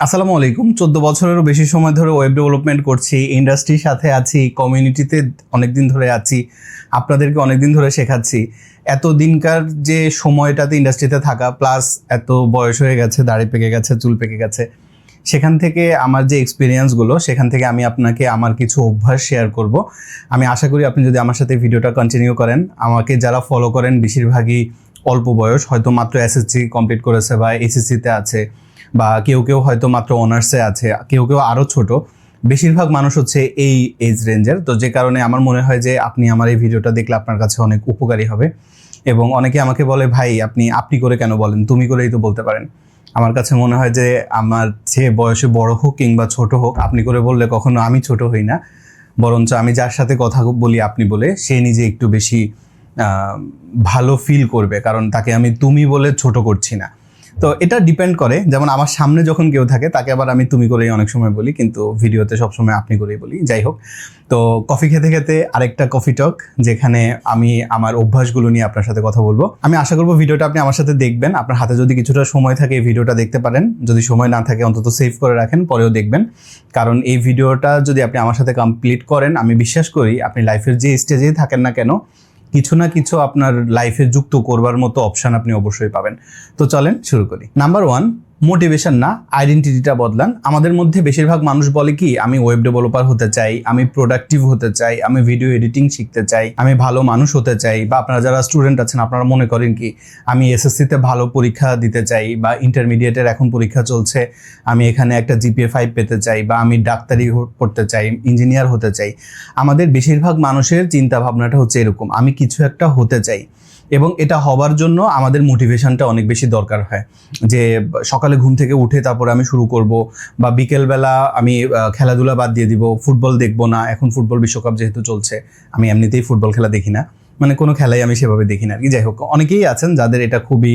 আসসালামু আলাইকুম। 14 বছরেরও বেশি সময় ধরে ওয়েব ডেভেলপমেন্ট করছি, ইন্ডাস্ট্রির সাথে আছি, কমিউনিটিতে অনেকদিন ধরে আছি, আপনাদেরকে অনেকদিন ধরে শেখাচ্ছি। এত দিনকার যে সময়টাতে ইন্ডাস্ট্রিতে থাকা প্লাস এত বয়স হয়ে গেছে, দাড়ি পেকে গেছে, চুল পেকে গেছে, সেখান থেকে আমার যে এক্সপিরিয়েন্সগুলো, সেখান থেকে আমি আপনাকে আমার কিছু অভ্যাস শেয়ার করব। আমি আশা করি আপনি যদি আমার সাথে ভিডিওটা কন্টিনিউ করেন, আমাকে যারা ফলো করেন বেশিরভাগই অল্প বয়স, হয়তো মাত্র এসএসসি কমপ্লিট করেছে বা এইচএসসিতে আছে, বা কেউ কেউ হয়তো মাত্র অনার্সে আছে, কেউ কেউ আরও ছোট। বেশিরভাগ মানুষ হচ্ছে এই এজ রেঞ্জের। তো যে কারণে আমার মনে হয় যে আপনি আমার এই ভিডিওটা দেখলে আপনার কাছে অনেক উপকারী হবে। এবং অনেকে আমাকে বলে, ভাই আপনি করে কেন বলেন, তুমি করেই তো বলতে পারেন। আমার কাছে মনে হয় যে আমার যে বয়সে বড় হোক কিংবা ছোট হোক, আপনি করে বললে কখনো আমি ছোট হই না, বরঞ্চ আমি যার সাথে কথা বলি আপনি বলে, সে নিজে একটু বেশি ভালো ফিল করবে, কারণ তাকে আমি তুমি বলে ছোট করছি না। তো এটা ডিপেন্ড করে, যেমন আমার সামনে যখন কেউ থাকে তাকে আবার আমি তুমি করেই অনেক সময় বলি, কিন্তু ভিডিওতে সবসময় আপনি করেই বলি। যাই হোক, তো কফি খেতে খেতে আরেকটা কফি টক, যেখানে আমি আমার অভ্যাসগুলো নিয়ে আপনার সাথে কথা বলবো। আমি আশা করবো ভিডিওটা আপনি আমার সাথে দেখবেন। আপনার হাতে যদি কিছুটা সময় থাকে এই ভিডিওটা দেখতে পারেন, যদি সময় না থাকে অন্তত সেভ করে রাখেন, পরেও দেখবেন। কারণ এই ভিডিওটা যদি আপনি আমার সাথে কমপ্লিট করেন, আমি বিশ্বাস করি আপনি লাইফের যে স্টেজেই থাকেন না কেন, কিছু না কিছু আপনার লাইফে যুক্ত করবার মতো অপশান আপনি অবশ্যই পাবেন। তো চলেন শুরু করি। নাম্বার 1, মোটিভেশন না, আইডেন্টিটিটা বদলান। আমাদের মধ্যে বেশিরভাগ মানুষ বলে কি, আমি ওয়েব ডেভেলপার হতে চাই, আমি প্রোডাক্টিভ হতে চাই, আমি ভিডিও এডিটিং শিখতে চাই, আমি ভালো মানুষ হতে চাই। বা আপনারা যারা স্টুডেন্ট আছেন, আপনারা মনে করেন কি, আমি এসএসসিতে ভালো পরীক্ষা দিতে চাই, বা ইন্টারমিডিয়েটের এখন পরীক্ষা চলছে, আমি এখানে একটা জিপিএ 5 পেতে চাই, বা আমি ডাক্তারি পড়তে চাই, ইঞ্জিনিয়ার হতে চাই। আমাদের বেশিরভাগ মানুষের চিন্তা ভাবনাটা হচ্ছে এরকম, আমি কিছু একটা হতে চাই। এবং এটা হবার জন্য আমাদের মোটিভেশনটা অনেক বেশি দরকার হয়। যে সকালে ঘুম থেকে উঠে তারপরে আমি শুরু করব, বা বিকেলবেলা আমি খেলাধুলা বাদ দিয়ে দিব, ফুটবল দেখবো না, এখন ফুটবল বিশ্বকাপ যেহেতু চলছে, আমি এমনিতেই ফুটবল খেলা দেখি না, মানে কোনো খেলাই আমি সেভাবে দেখি না আর কি। যাই হোক, অনেকেই আছেন যাদের এটা খুবই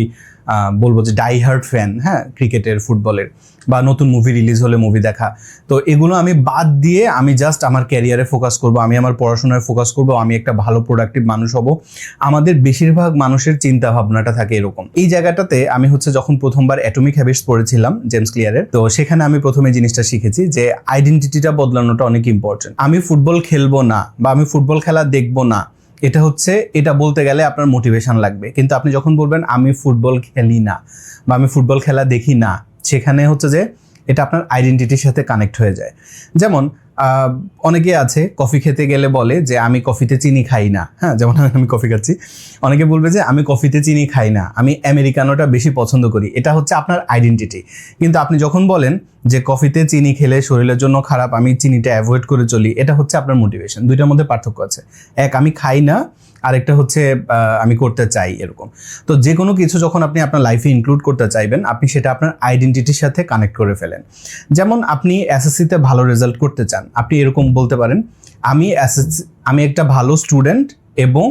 বলবো যে ডাই হার্ড ফ্যান, হ্যাঁ, ক্রিকেটের, ফুটবলের, বা নতুন মুভি রিলিজ হলে মুভি দেখা। তো এগুলো আমি বাদ দিয়ে আমি জাস্ট আমার ক্যারিয়ারে ফোকাস করব, আমি আমার পড়াশোনায় ফোকাস করব, আমি একটা ভালো প্রোডাক্টিভ মানুষ হব। আমাদের বেশিরভাগ মানুষের চিন্তা ভাবনাটা থাকে এরকম। এই জায়গাটাতে আমি হচ্ছে যখন প্রথমবার অ্যাটমিক হ্যাবিটস পড়েছিলাম জেমস ক্লিয়ারের, তো সেখানে আমি প্রথমে জিনিসটা শিখেছি যে আইডেন্টিটিটা বদলানোটা অনেক ইম্পর্টেন্ট। আমি ফুটবল খেলবো না বা আমি ফুটবল খেলা দেখবো না, এটা বলতে গেলে আপনার মোটিভেশন লাগবে। কিন্তু আপনি যখন বলবেন আমি ফুটবল খেলি না বা আমি ফুটবল খেলা দেখি না, সেখানে হচ্ছে যে এটা আপনার আইডেন্টিটির সাথে কানেক্ট হয়ে যায়। যেমন অনেকে আছে কফি খেতে গেলে বলে যে আমি কফিতে চিনি খাই না, হ্যাঁ, যেমন আমি কফি খাচ্ছি, অনেকে বলবে যে আমি কফিতে চিনি খাই না, আমি আমেরিকানোটা বেশি পছন্দ করি। এটা হচ্ছে আপনার আইডেন্টিটি। কিন্তু আপনি যখন বলেন যে কফিতে চিনি খেলে শরীরের জন্য খারাপ, আমি চিনিটা অ্যাভয়েড করে চলি, এটা হচ্ছে আপনার মোটিভেশন। দুইটার মধ্যে পার্থক্য আছে। এক, আমি খাই না, আরেকটা হচ্ছে আমি করতে চাই, এরকম। তো যে কোনো কিছু যখন আপনি আপনার লাইফে ইনক্লুড করতে চাইবেন, আপনি সেটা আপনার আইডেন্টিটির সাথে কানেক্ট করে ফেলেন। যেমন আপনি এসএসসিতে ভালো রেজাল্ট করতে চান, আপনি এরকম বলতে পারেন, আমি একটা ভালো স্টুডেন্ট, এবং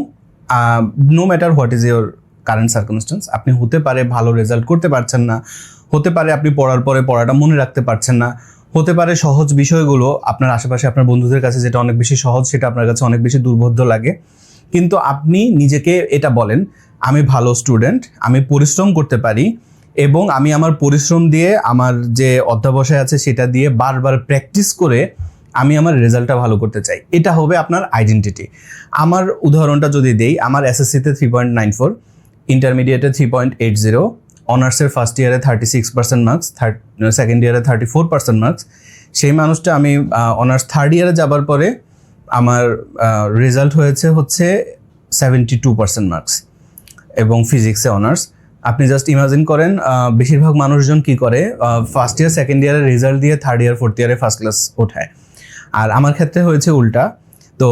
no matter what is your current circumstances, আপনি হতে পারে ভালো রেজাল্ট করতে পারছেন না, হতে পারে আপনি পড়ার পরে পড়াটা মনে রাখতে পারছেন না, হতে পারে সহজ বিষয়গুলো আপনার আশেপাশে আপনার বন্ধুদের কাছে যেটা অনেক বেশি সহজ, সেটা আপনার কাছে অনেক বেশি দুর্বোধ্য লাগে। কিন্তু আপনি নিজেকে এটা বলেন, আমি ভালো স্টুডেন্ট, আমি পরিশ্রম করতে পারি, এবং আমি আমার পরিশ্রম দিয়ে, আমার যে অধ্যাবসায় আছে সেটা দিয়ে বারবার প্র্যাকটিস করে আমি আমার রেজাল্টটা ভালো করতে চাই। এটা হবে আপনার আইডেন্টিটি। আমার উদাহরণটা যদি দেই, আমার এসএসসিতে 3.94, ইন্টারমিডিয়েটে 3.80, অনার্সের ফার্স্ট ইয়ারে 36% মার্কস, সেকেন্ড ইয়ারে 34% মার্কস। সেই মানুষটা আমি অনার্স থার্ড ইয়ারে যাবার পরে আমার রেজাল্ট হচ্ছে 72% মার্কস, এবং ফিজিক্সে অনার্স। আপনি জাস্ট ইমাজিন করেন, বেশিরভাগ মানুষজন কি করে, ফার্স্ট ইয়ার সেকেন্ড ইয়ারের রেজাল্ট দিয়ে থার্ড ইয়ার ফোর্থ ইয়ারে ফার্স্ট ক্লাস ওঠায়, আর আমার ক্ষেত্রে হয়েছে উল্টা। তো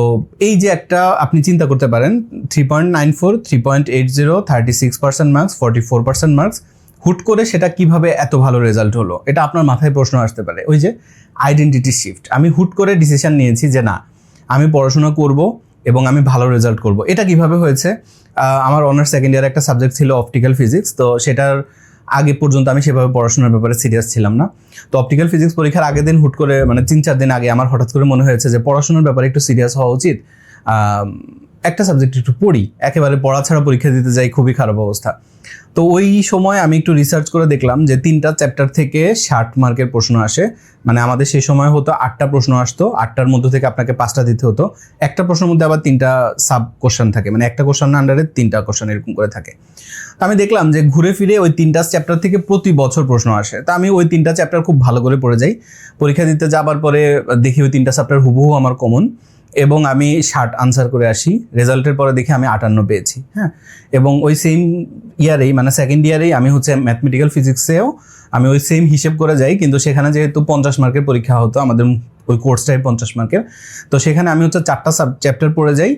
এই যে একটা আপনি চিন্তা করতে পারেন, 3.94, 3.80, 36% মার্কস, 44% মার্কস, হুট করে সেটা কিভাবে এত ভালো রেজাল্ট হলো? এটা আপনার মাথায় প্রশ্ন আসতে পারে। ওই যে আইডেন্টিটি শিফট, আমি হুট করে ডিসিশন নিয়েছি যে না, আমি পড়াশোনা করব এবং আমি ভালো রেজাল্ট করব। এটা কিভাবে হয়েছে? আমার অনার্স সেকেন্ড ইয়ারে একটা সাবজেক্ট ছিল অপটিক্যাল ফিজিক্স, তো সেটার আগে পর্যন্ত আমি সেভাবে পড়াশোনার ব্যাপারে সিরিয়াস ছিলাম না। তো অপটিক্যাল ফিজিক্স পরীক্ষার আগের দিন হুট করে, মানে 3-4 দিন আগে, আমার হঠাৎ করে মনে হয়েছে যে পড়াশোনার ব্যাপারে একটু সিরিয়াস হওয়া উচিত। একটা সাবজেক্ট একটু পড়ি, একেবারে পড়া ছাড়া পরীক্ষা দিতে যাই, খুবই খারাপ অবস্থা। তো ওই সময় আমি একটু রিসার্চ করে দেখলাম যে 3টা চ্যাপ্টার থেকে 60 মার্কের প্রশ্ন আসে। মানে আমাদের সেই সময় হতো 8টা প্রশ্ন আসতো, 8টার মধ্যে থেকে আপনাকে 5টা দিতে হতো। একটা প্রশ্নের মধ্যে আবার 3টা সাব কোশ্চেন থাকে, মানে একটা কোশ্চেনের আন্ডারে 3টা কোশ্চেন এরকম করে থাকে। তো আমি দেখলাম যে ঘুরে ফিরে ওই 3টা চ্যাপ্টার থেকে প্রতি বছর প্রশ্ন আসে। তা আমি ওই 3টা চ্যাপ্টার খুব ভালো করে পড়ে যাই। পরীক্ষা দিতে যাবার পরে দেখি ওই 3টা চ্যাপ্টার হুবহু আমার কমন, এবং আমি 60 আনসার করে আসি। রেজাল্টের পরে দেখি আমি 58 পেয়েছি। হ্যাঁ, এবং ওই সেম ইয়ারেই, মানে সেকেন্ড ইয়ারেই আমি হচ্ছে ম্যাথমেটিক্যাল ফিজিক্সেও আমি ওই সেম হিসেব করে যাই, কিন্তু সেখানে যেহেতু 50 মার্কের পরীক্ষা হতো, আমাদের ওই কোর্সটাই 50 মার্কের, তো সেখানে আমি হচ্ছে 4টা চ্যাপ্টার পড়ে যাই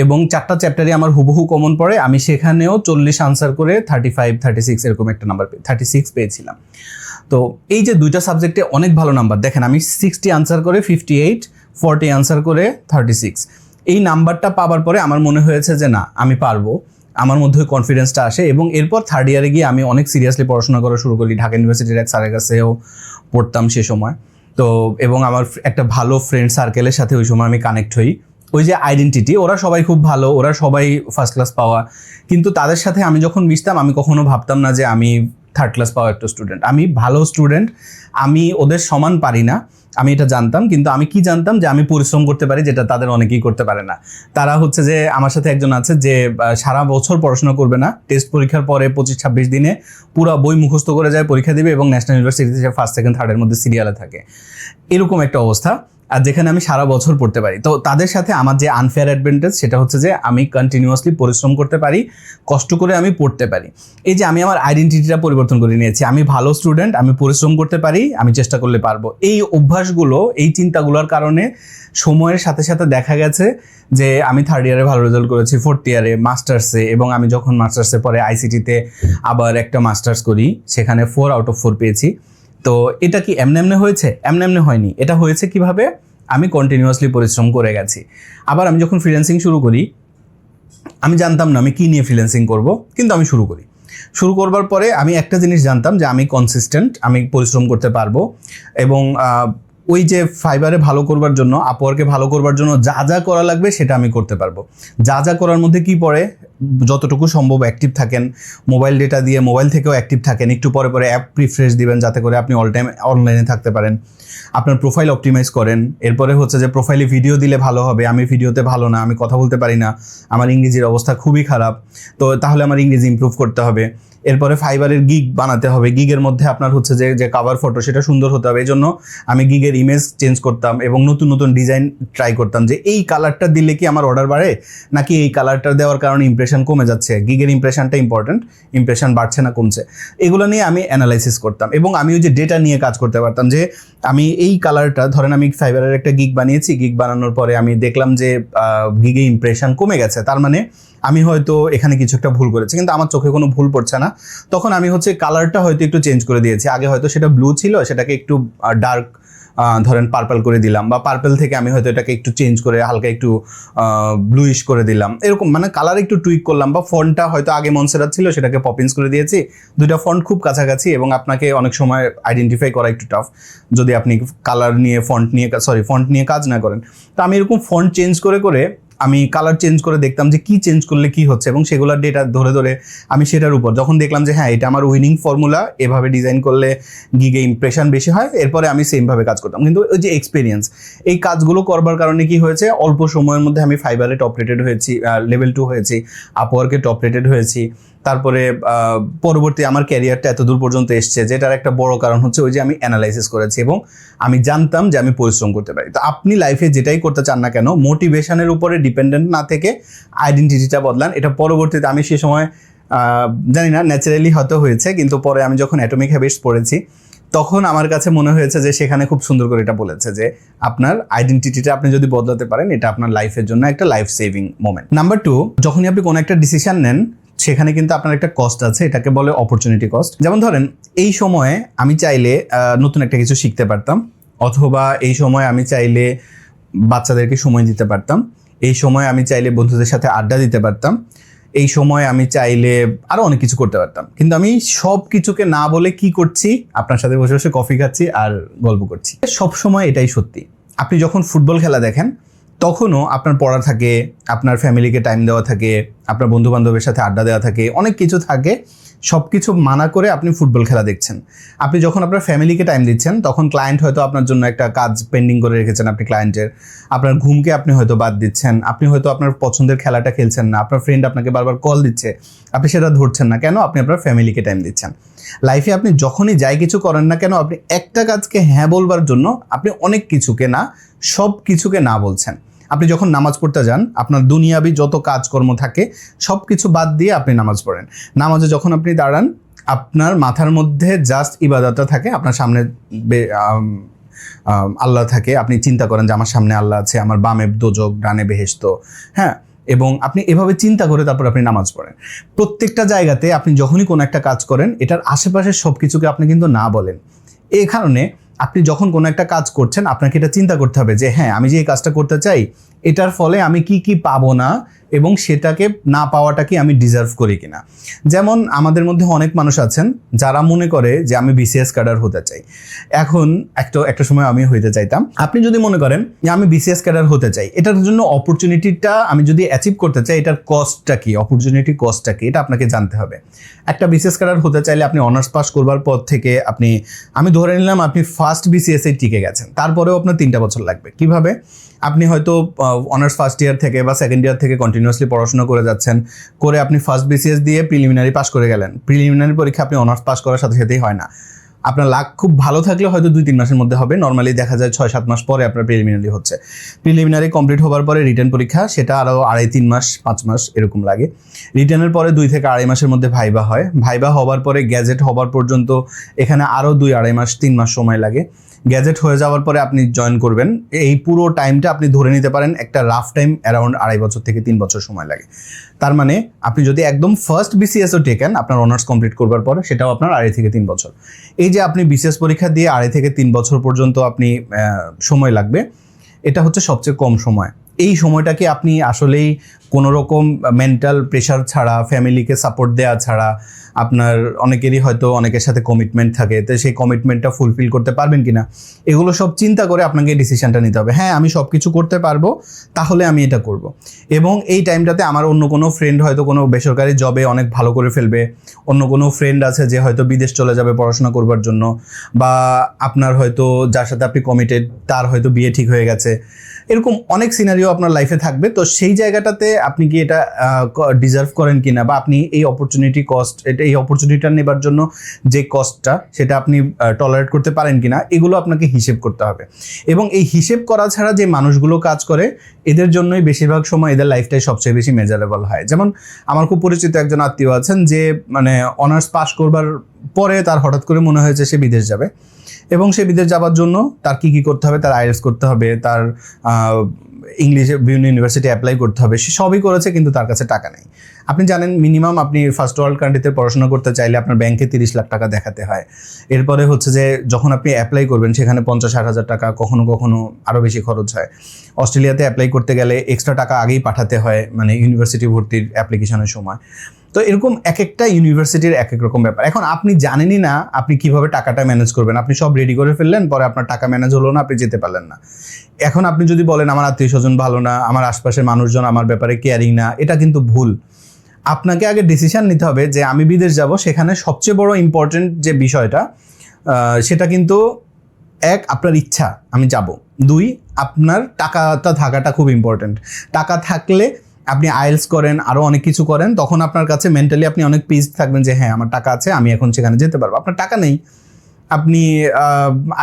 এবং 4টা চ্যাপ্টারই আমার হুবহু কমন পড়ে। আমি সেখানেও 40 আনসার করে 35, 36 এরকম একটা নাম্বার 36 পেয়েছিলাম। তো এই যে 2টা সাবজেক্টে অনেক ভালো নাম্বার, দেখেন আমি 60 আনসার করে 58, 40 আনসার করে 36, এই নাম্বারটা পাওয়ার পরে আমার মনে হয়েছে যে না, আমি পারবো। আমার মধ্যে কনফিডেন্সটা আসে এবং এরপর থার্ড ইয়ারে গিয়ে আমি অনেক সিরিয়াসলি পড়াশোনা করা শুরু করি। ঢাকা ইউনিভার্সিটির এক স্যারের কাছেও পড়তাম সে সময়। তো এবং আমার একটা ভালো ফ্রেন্ড সার্কেলের সাথে ওই সময় আমি কানেক্ট হই। ওই যে আইডেন্টিটি, ওরা সবাই খুব ভালো, ওরা সবাই ফার্স্ট ক্লাস পাওয়া, কিন্তু তাদের সাথে আমি যখন মিশতাম আমি কখনো ভাবতাম না যে আমি থার্ড ক্লাস পাওয়া একটা স্টুডেন্ট। আমি ভালো স্টুডেন্ট, আমি ওদের সমান পারি না, আমি এটা জানতাম। কিন্তু আমি কি জানতাম যে আমি পরিশ্রম করতে পারি, যেটা তাদের অনেকেই করতে পারে না। তারা হচ্ছে যে আমার সাথে একজন আছে যে সারা বছর পড়াশোনা করবে না, টেস্ট পরীক্ষার পরে 25-26 দিনে পুরো বই মুখস্থ করে যায়, পরীক্ষা দিবে এবং ন্যাশনাল ইউনিভার্সিটিতে সে ফার্স্ট, সেকেন্ড, থার্ডের মধ্যে সিরিয়ালে থাকে। এরকম একটা অবস্থা, আর যেখানে আমি সারা বছর পড়তে পারি। তো তাদের সাথে আমার যে আনফেয়ার অ্যাডভান্টেজ সেটা হচ্ছে যে আমি কন্টিনিউয়াসলি পরিশ্রম করতে পারি, কষ্ট করে আমি পড়তে পারি। এই যে আমি আমার আইডেন্টিটিটা পরিবর্তন করে নিয়েছি, আমি ভালো স্টুডেন্ট, আমি পরিশ্রম করতে পারি, আমি চেষ্টা করলে পারবো। এই অভ্যাসগুলো, এই চিন্তাগুলোর কারণে সময়ের সাথে সাথে দেখা গেছে যে আমি থার্ড ইয়ারে ভালো রেজাল্ট করেছি, ফোর্থ ইয়ারে মাস্টার্সে, এবং আমি যখন মাস্টার্সে পরে আইসিটিতে আবার একটা মাস্টার্স করি, সেখানে 4 আউট অফ 4 পেয়েছি। তো এটা কি এমনি হয়েছে? এমনি হয়নি। এটা হয়েছে কিভাবে? আমি কন্টিনিউয়াসলি পরিশ্রম করে গেছি। আবার আমি যখন ফ্রিল্যান্সিং শুরু করি, আমি জানতাম না আমি কি নিয়ে ফ্রিল্যান্সিং করব, কিন্তু আমি শুরু করি। শুরু করবার পরে আমি একটা জিনিস জানতাম যে আমি কনসিস্টেন্ট, আমি পরিশ্রম করতে পারবো। এবং ওই যে ফাইবারে ভালো করবার জন্য, আপওয়ার্কে ভালো করবার জন্য যা যা করা লাগবে সেটা আমি করতে পারবো। যা যা করার মধ্যে কি পড়ে? যতটুকু সম্ভব অ্যাক্টিভ থাকেন, মোবাইল ডেটা দিয়ে মোবাইল থেকেও অ্যাক্টিভ থাকেন, একটু পরে পরে অ্যাপ রিফ্রেশ দিবেন যাতে করে আপনি অল টাইম অনলাইনে থাকতে পারেন। আপনার প্রোফাইল অপটিমাইজ করেন। এরপরে হচ্ছে যে প্রোফাইলে ভিডিও দিলে ভালো হবে, আমি ভিডিওতে ভালো না, আমি কথা বলতে পারি না, আমার ইংরেজির অবস্থা খুবই খারাপ, তো তাহলে আমার ইংরেজি ইমপ্রুভ করতে হবে। এরপরে ফাইবারের গিগ বানাতে হবে, গিগের মধ্যে আপনার হচ্ছে যে কাভার ফটো সেটা সুন্দর হতে হবে। এই জন্য আমি গিগের ইমেজ চেঞ্জ করতাম এবং নতুন নতুন ডিজাইন ট্রাই করতাম যে এই কালারটা দিলে কি আমার অর্ডার বাড়ে, নাকি এই কালারটা দেওয়ার কারণে ইমপ্রেশন কমে যাচ্ছে, গিগের ইমপ্রেশনটা ইম্পর্টেন্ট, ইমপ্রেশন বাড়ছে না কমছে, এগুলো নিয়ে আমি অ্যানালাইসিস করতাম। এবং আমি ওই যে ডেটা নিয়ে কাজ করতে পারতাম যে আমি এই কালারটা, ধরেন আমি ফাইবারের একটা গিগ বানিয়েছি, গিগ বানানোর পরে আমি দেখলাম যে গিগে ইমপ্রেশন কমে গেছে, তার মানে আমি হয়তো এখানে কিছু একটা ভুল করেছি, কিন্তু আমার চোখে কোনো ভুল পড়ছে না। তখন আমি হচ্ছে কালারটা হয়তো একটু চেঞ্জ করে দিয়েছি। আগে হয়তো সেটা ব্লু ছিল, সেটাকে একটু ডার্ক ধরেন পার্পল করে দিলাম, বা পার্পল থেকে আমি হয়তো এটাকে একটু চেঞ্জ করে হালকা একটু ব্লুইশ করে দিলাম, এরকম মানে কালার একটু টুইক করলাম। বা ফন্টটা হয়তো আগে মনসেরাত ছিল, সেটাকে পপিন্স করে দিয়েছি। দুইটা ফন্ট খুব কাছাকাছি এবং আপনাকে অনেক সময় আইডেন্টিফাই করা একটু টাফ যদি আপনি কালার নিয়ে ফন্ট নিয়ে কাজ না করেন। তো আমি এরকম ফন্ট চেঞ্জ করে করে আমি কালার চেঞ্জ করে দেখতাম যে কি চেঞ্জ করলে কি হচ্ছে, এবং সেগুলোর ডেটা ধরে ধরে আমি সেটার উপর যখন দেখলাম যে হ্যাঁ এটা আমার উইনিং ফর্মুলা, এভাবে ডিজাইন করলে গিগে ইমপ্রেশন বেশি হয়, এরপরে আমি সেমভাবে কাজ করতাম। কিন্তু ওই যে এক্সপিরিয়েন্স, এই কাজগুলো করবার কারণে কি হয়েছে, অল্প সময়ের মধ্যে আমি ফাইবারে টপ রেটেড হয়েছি, লেভেল 2 হয়েছি, আপওয়ার্কে টপ রেটেড হয়েছি। তারপরে পরবর্তী আমার ক্যারিয়ারটা এত দূর পর্যন্ত এসছে, যেটার একটা বড় কারণ হচ্ছে ওই যে আমি অ্যানালাইসিস করেছি এবং আমি জানতাম যে আমি পরিশ্রম করতে পারি। তো আপনি লাইফে যেটাই করতে চান না কেন, মোটিভেশনের উপরে ডিপেন্ডেন্ট না থেকে আইডেন্টিটিটা বদলান। এটা পরবর্তীতে আমি সে সময় জানি না ন্যাচারালি হয়তো হয়েছে, কিন্তু পরে আমি যখন অ্যাটমিক হ্যাবিটস পড়েছি তখন আমার কাছে মনে হয়েছে যে সেখানে খুব সুন্দর করে এটা বলেছে যে আপনার আইডেন্টিটিটা আপনি যদি বদলাতে পারেন, এটা আপনার লাইফের জন্য একটা লাইফ সেভিং মোমেন্ট। নাম্বার 2, যখনই আপনি কোনো একটা ডিসিশন নেন সেখানে কিন্তু আপনার একটা কস্ট আছে, এটাকে বলে অপরচুনিটি কস্ট। যেমন ধরেন এই সময়ে আমি চাইলে নতুন একটা কিছু শিখতে পারতাম, অথবা এই সময় আমি চাইলে বাচ্চাদেরকে সময় দিতে পারতাম, এই সময় আমি চাইলে বন্ধুদের সাথে আড্ডা দিতে পারতাম, এই সময় আমি চাইলে আরো অনেক কিছু করতে পারতাম। কিন্তু আমি সব কিছুকে না বলে কি করছি, আপনার সাথে বসে বসে কফি খাচ্ছি আর গল্প করছি। সব সময় এটাই সত্যি। আপনি যখন ফুটবল খেলা দেখেন, তখনও আপনার পড়া থাকে, আপনার ফ্যামিলিকে টাইম দেওয়া থাকে, আপনার বন্ধুবান্ধবের সাথে আড্ডা দেওয়া থাকে, অনেক কিছু থাকে। সব কিছু মানা করে আপনি ফুটবল খেলা দেখছেন। আপনি যখন আপনার ফ্যামিলিকে টাইম দিচ্ছেন তখন ক্লায়েন্ট হয়তো আপনার জন্য একটা কাজ পেন্ডিং করে রেখেছেন, আপনি ক্লায়েন্টের। আপনার ঘুমকে আপনি হয়তো বাদ দিচ্ছেন, আপনি হয়তো আপনার পছন্দের খেলাটা খেলছেন না, আপনার ফ্রেন্ড আপনাকে বারবার কল দিচ্ছে, আপনি সেটা ধরছেন না। কেন? আপনি আপনার ফ্যামিলিকে টাইম দিচ্ছেন। লাইফে আপনি যখনই যাই কিছু করেন না কেন, আপনি একটা কাজকে হ্যাঁ বলবার জন্য আপনি অনেক কিছুকে না, সব কিছুকে না বলছেন। আপনি যখন নামাজ পড়তে যান, আপনার দুনিয়াবি যত কাজকর্ম থাকে সব কিছু বাদ দিয়ে আপনি নামাজ পড়েন। নামাজে যখন আপনি দাঁড়ান, আপনার মাথার মধ্যে জাস্ট ইবাদতটা থাকে, আপনার সামনে আল্লাহ থাকে। আপনি চিন্তা করেন যে আমার সামনে আল্লাহ আছে, আমার বামে দোজক, ডানে বেহেশত, হ্যাঁ। এবং আপনি এভাবে চিন্তা করে তারপর আপনি নামাজ পড়েন। প্রত্যেকটা জায়গাতে আপনি যখনই কোনো একটা কাজ করেন, এটার আশেপাশের সব কিছুকে আপনি কিন্তু না বলেন। এই কারণে আপনি যখন কোনো একটা কাজ করছেন, আপনাকে এটা চিন্তা করতে হবে যে হ্যাঁ, আমি যে এই কাজটা করতে চাই, এটার ফলে আমি কি কি পাবো না, এবং সেটাকে না পাওয়াটা কি আমি ডিজার্ভ করি কিনা। যেমন আমাদের মধ্যে অনেক মানুষ আছেন যারা মনে করে যে আমি বিসিএস ক্যাডার হতে চাই। এখন একটা সময় আমি হইতে চাইতাম। আপনি যদি মনে করেন যে আমি বিসিএস ক্যাডার হতে চাই, এটার জন্য অপরচুনিটিটা আমি যদি অ্যাচিভ করতে চাই, এটার কস্টটা কি, অপরচুনিটি কস্টটা কি, এটা আপনাকে জানতে হবে। একটা বিসিএস ক্যাডার হতে চাইলে আপনি অনার্স পাস করবার পর থেকে আমি ধরে নিলাম আপনি ফার্স্ট বিসিএস টিকে গেছেন, তারপরেও আপনার 3টা বছর লাগবে। কিভাবে? আপনি হয়তো অনার্স ফার্স্ট ইয়ার থেকে বা সেকেন্ড ইয়ার থেকে কন্টিনিউয়াসলি পড়াশোনা করে যাচ্ছেন, করে আপনি ফার্স্ট বিসিএস দিয়ে প্রিলিমিনারি পাস করে গেলেন। প্রিলিমিনারি পরীক্ষা আপনি অনার্স পাস করার সাথে সাথেই হয় না। আপনার লাক খুব ভালো থাকলে হয়তো 2-3 মাসের মধ্যে হবে। নর্মালি দেখা যায় 6-7 মাস পরে আপনার প্রিলিমিনারি হচ্ছে। প্রিলিমিনারি কমপ্লিট হওয়ার পরে রিটেন পরীক্ষা, সেটা আরও 2.5-3 মাস 5 মাস এরকম লাগে। রিটেনের পরে 2 থেকে 2.5 মাসের মধ্যে ভাইবা হয়। ভাইবা হওয়ার পরে গ্যাজেট হওয়ার পর্যন্ত এখানে আরও 2-2.5 মাস 3 মাস সময় লাগে। গ্যাজেট হয়ে যাওয়ার পরে আপনি জয়েন করবেন। এই পুরো টাইমটা আপনি ধরে নিতে পারেন একটা রাফ টাইম অ্যারাউন্ড 2.5 বছর থেকে 3 বছর সময় লাগে। তার মানে আপনি যদি একদম ফার্স্ট বিসিএসও টেকেন আপনার অনার্স কমপ্লিট করবার পরে, সেটাও আপনার 2.5 থেকে 3 বছর। এই যে আপনি বিসিএস পরীক্ষা দিয়ে 2.5 থেকে 3 বছর পর্যন্ত আপনি সময় লাগবে, এটা হচ্ছে সবচেয়ে কম সময়। এই সময়টাকে আপনি আসলেই কোনো রকম মেন্টাল প্রেশার ছাড়া, ফ্যামিলিকে সাপোর্ট দেওয়া ছাড়া, আপনার অনেকেরই হয়তো অনেকের সাথে কমিটমেন্ট থাকে, তো সেই কমিটমেন্টটা ফুলফিল করতে পারবেন কিনা, এগুলো সব চিন্তা করে আপনাকে ডিসিশনটা নিতে হবে। হ্যাঁ, আমি সব কিছু করতে পারবো, তাহলে আমি এটা করব। এবং এই টাইমটাতে আমার অন্য কোনো ফ্রেন্ড হয়তো কোনো বেসরকারি জবে অনেক ভালো করে ফেলবে, অন্য কোনো ফ্রেন্ড আছে যে হয়তো বিদেশ চলে যাবে পড়াশোনা করবার জন্য, বা আপনার হয়তো যার সাথে আপনি কমিটেড তার হয়তো বিয়ে ঠিক হয়ে গেছে। এরকম অনেক সিনারিও আপনার লাইফে থাকবে। তো সেই জায়গাটাতে আপনি কি এটা ডিজার্ভ করেন কিনা, বা আপনি এই অপরচুনিটি কস্ট, এই অপরচুনিটিটা নেবার জন্য যে কস্টটা, সেটা আপনি টলারেট করতে পারেন কিনা, এগুলো আপনাকে হিসেব করতে হবে। এবং এই হিসেব করা ছাড়া যে মানুষগুলো কাজ করে, এদের জন্যই বেশিরভাগ সময় এদের লাইফটাই সবচেয়ে বেশি মেজারেবল হয়। যেমন আমার খুব পরিচিত একজন আত্মীয় আছেন যে অনার্স পাস করবার পরে তার হঠাৎ করে মনে হয়েছে সে বিদেশ যাবে, এবং সে বিদেশ যাওয়ার জন্য তার কী কী করতে হবে, তার আইএলটিএস করতে হবে, তার ইংলিশে বিভিন্ন ইউনিভার্সিটি অ্যাপ্লাই করতে হবে, সে সবই করেছে, কিন্তু তার কাছে টাকা নেই। আপনি জানেন মিনিমাম আপনি ফার্স্ট ওয়ার্ল্ড কান্ট্রিতে পড়াশোনা করতে চাইলে আপনার ব্যাংকে 30 লাখ টাকা দেখাতে হয়। এরপরে হচ্ছে যে যখন আপনি অ্যাপ্লাই করবেন সেখানে 50-60 হাজার টাকা, কখনো কখনো আরও বেশি খরচ হয়। অস্ট্রেলিয়াতে অ্যাপ্লাই করতে গেলে এক্সট্রা টাকা আগেই পাঠাতে হয়, ইউনিভার্সিটি ভর্তির অ্যাপ্লিকেশনের সময়। তো এরকম এক একটা ইউনিভার্সিটির এক এক রকম ব্যাপার। এখন আপনি জানেনই না আপনি কিভাবে টাকাটা ম্যানেজ করবেন। আপনি সব রেডি করে ফেললেন, পরে আপনার টাকা ম্যানেজ হলো না, আপনি যেতে পারলেন না। এখন আপনি যদি বলেন আমার আত্মীয় স্বজন ভালো না, আমার আশপাশের মানুষজন আমার ব্যাপারে কেয়ারিং না, এটা কিন্তু ভুল। আপনাকে আগে ডিসিশন নিতে হবে যে আমি বিদেশ যাব, সেখানে সবচেয়ে বড় ইম্পর্টেন্ট যে বিষয়টা, সেটা কিন্তু 1 আপনার ইচ্ছা আমি যাব, 2 আপনার টাকাটা থাকাটা খুব ইম্পর্টেন্ট। টাকা থাকলে আপনি আইএলটিএস করেন, আরও অনেক কিছু করেন, তখন আপনার কাছে মেন্টালি আপনি অনেক পিস থাকবেন যে হ্যাঁ আমার টাকা আছে, আমি এখন সেখানে যেতে পারবো। আপনার টাকা নেই, আপনি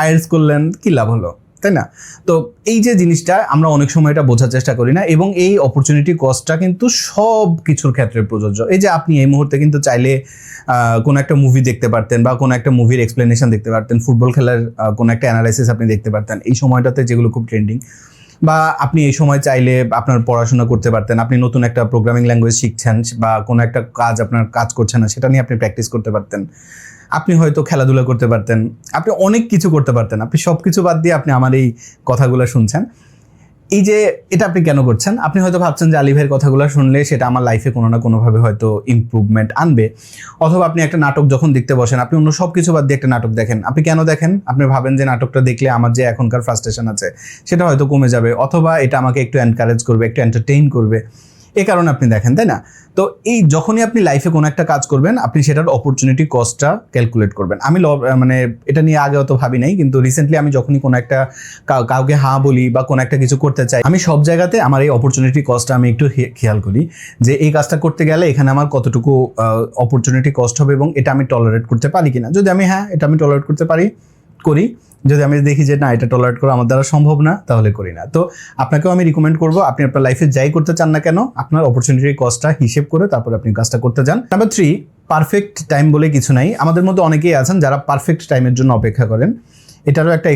আইএলটিএস করলেন, কী লাভ হলো, তাই না? তো এই যে জিনিসটা আমরা অনেক সময় এটা বোঝার চেষ্টা করি না, এবং এই অপরচুনিটি কস্টটা কিন্তু সব কিছুর ক্ষেত্রে প্রযোজ্য। এই যে আপনি এই মুহূর্তে কিন্তু চাইলে কোনো একটা মুভি দেখতে পারতেন, বা কোনো একটা মুভির এক্সপ্লেনেশন দেখতে পারতেন, ফুটবল খেলার কোনো একটা অ্যানালাইসিস আপনি দেখতে পারতেন এই সময়টাতে, যেগুলো খুব ট্রেন্ডিং। বা আপনি এই সময় চাইলে আপনার পড়াশোনা করতে পারতেন, আপনি নতুন একটা প্রোগ্রামিং ল্যাঙ্গুয়েজ শিখছেন, বা কোনো একটা কাজ আপনার কাজ করছেন না, সেটা নিয়ে আপনি প্র্যাকটিস করতে পারতেন। আপনি হয়তো খেলাধুলা করতে পারতেন, আপনি অনেক কিছু করতে পারতেন। আপনি সব কিছু বাদ দিয়ে আপনি আমার এই কথাগুলো শুনছেন। এই যে এটা আপনি কেন করছেন? আপনি হয়তো ভাবছেন যে আলী ভাইয়ের কথাগুলো শুনলে সেটা আমার লাইফে কোনো না কোনোভাবে হয়তো ইমপ্রুভমেন্ট আনবে, অথবা আপনি একটা নাটক যখন দেখতে বসেন, আপনি অন্য সব কিছু বাদ দিয়ে একটা নাটক দেখেন। আপনি কেন দেখেন? আপনি ভাবেন যে নাটকটা দেখলে আমার যে এখনকার ফ্রাস্ট্রেশন আছে সেটা হয়তো কমে যাবে, অথবা এটা আমাকে একটু এনকারেজ করবে, একটু এন্টারটেইন করবে, এই কারণে আপনি দেখেন, তাই না? তো এই যখনই আপনি লাইফে কোনো একটা কাজ করবেন, আপনি সেটার অপরচুনিটি কস্টটা ক্যালকুলেট করবেন। আমি মানে এটা নিয়ে আগে অত ভাবি নাই, কিন্তু রিসেন্টলি আমি যখনই কোনো একটা কাউকে হ্যাঁ বলি বা কোনো একটা কিছু করতে চাই, আমি সব জায়গাতে আমার এই অপরচুনিটি কস্টটা আমি একটু খেয়াল করি যে এই কাজটা করতে গেলে এখানে আমার কতটুকু অপরচুনিটি কস্ট হবে এবং এটা আমি টলারেট করতে পারি কিনা। যদি আমি এটা আমি টলারেট করতে পারি, করি। যদি আমি দেখি যে না, এটা টলারেট করা আমার দ্বারা সম্ভব না, তাহলে করি না। তো আপনাকেও আমি রিকমেন্ড করবো, আপনি আপনার লাইফে যাই করতে চান না কেন, আপনার অপরচুনিটি কস্টটা হিসেব করে তারপর আপনি কাজটা করতে যান। নাম্বার 3, পারফেক্ট টাইম বলে কিছু নাই। আমাদের মধ্যে অনেকেই আছেন যারা পারফেক্ট টাইমের জন্য অপেক্ষা করেন। এটারও একটা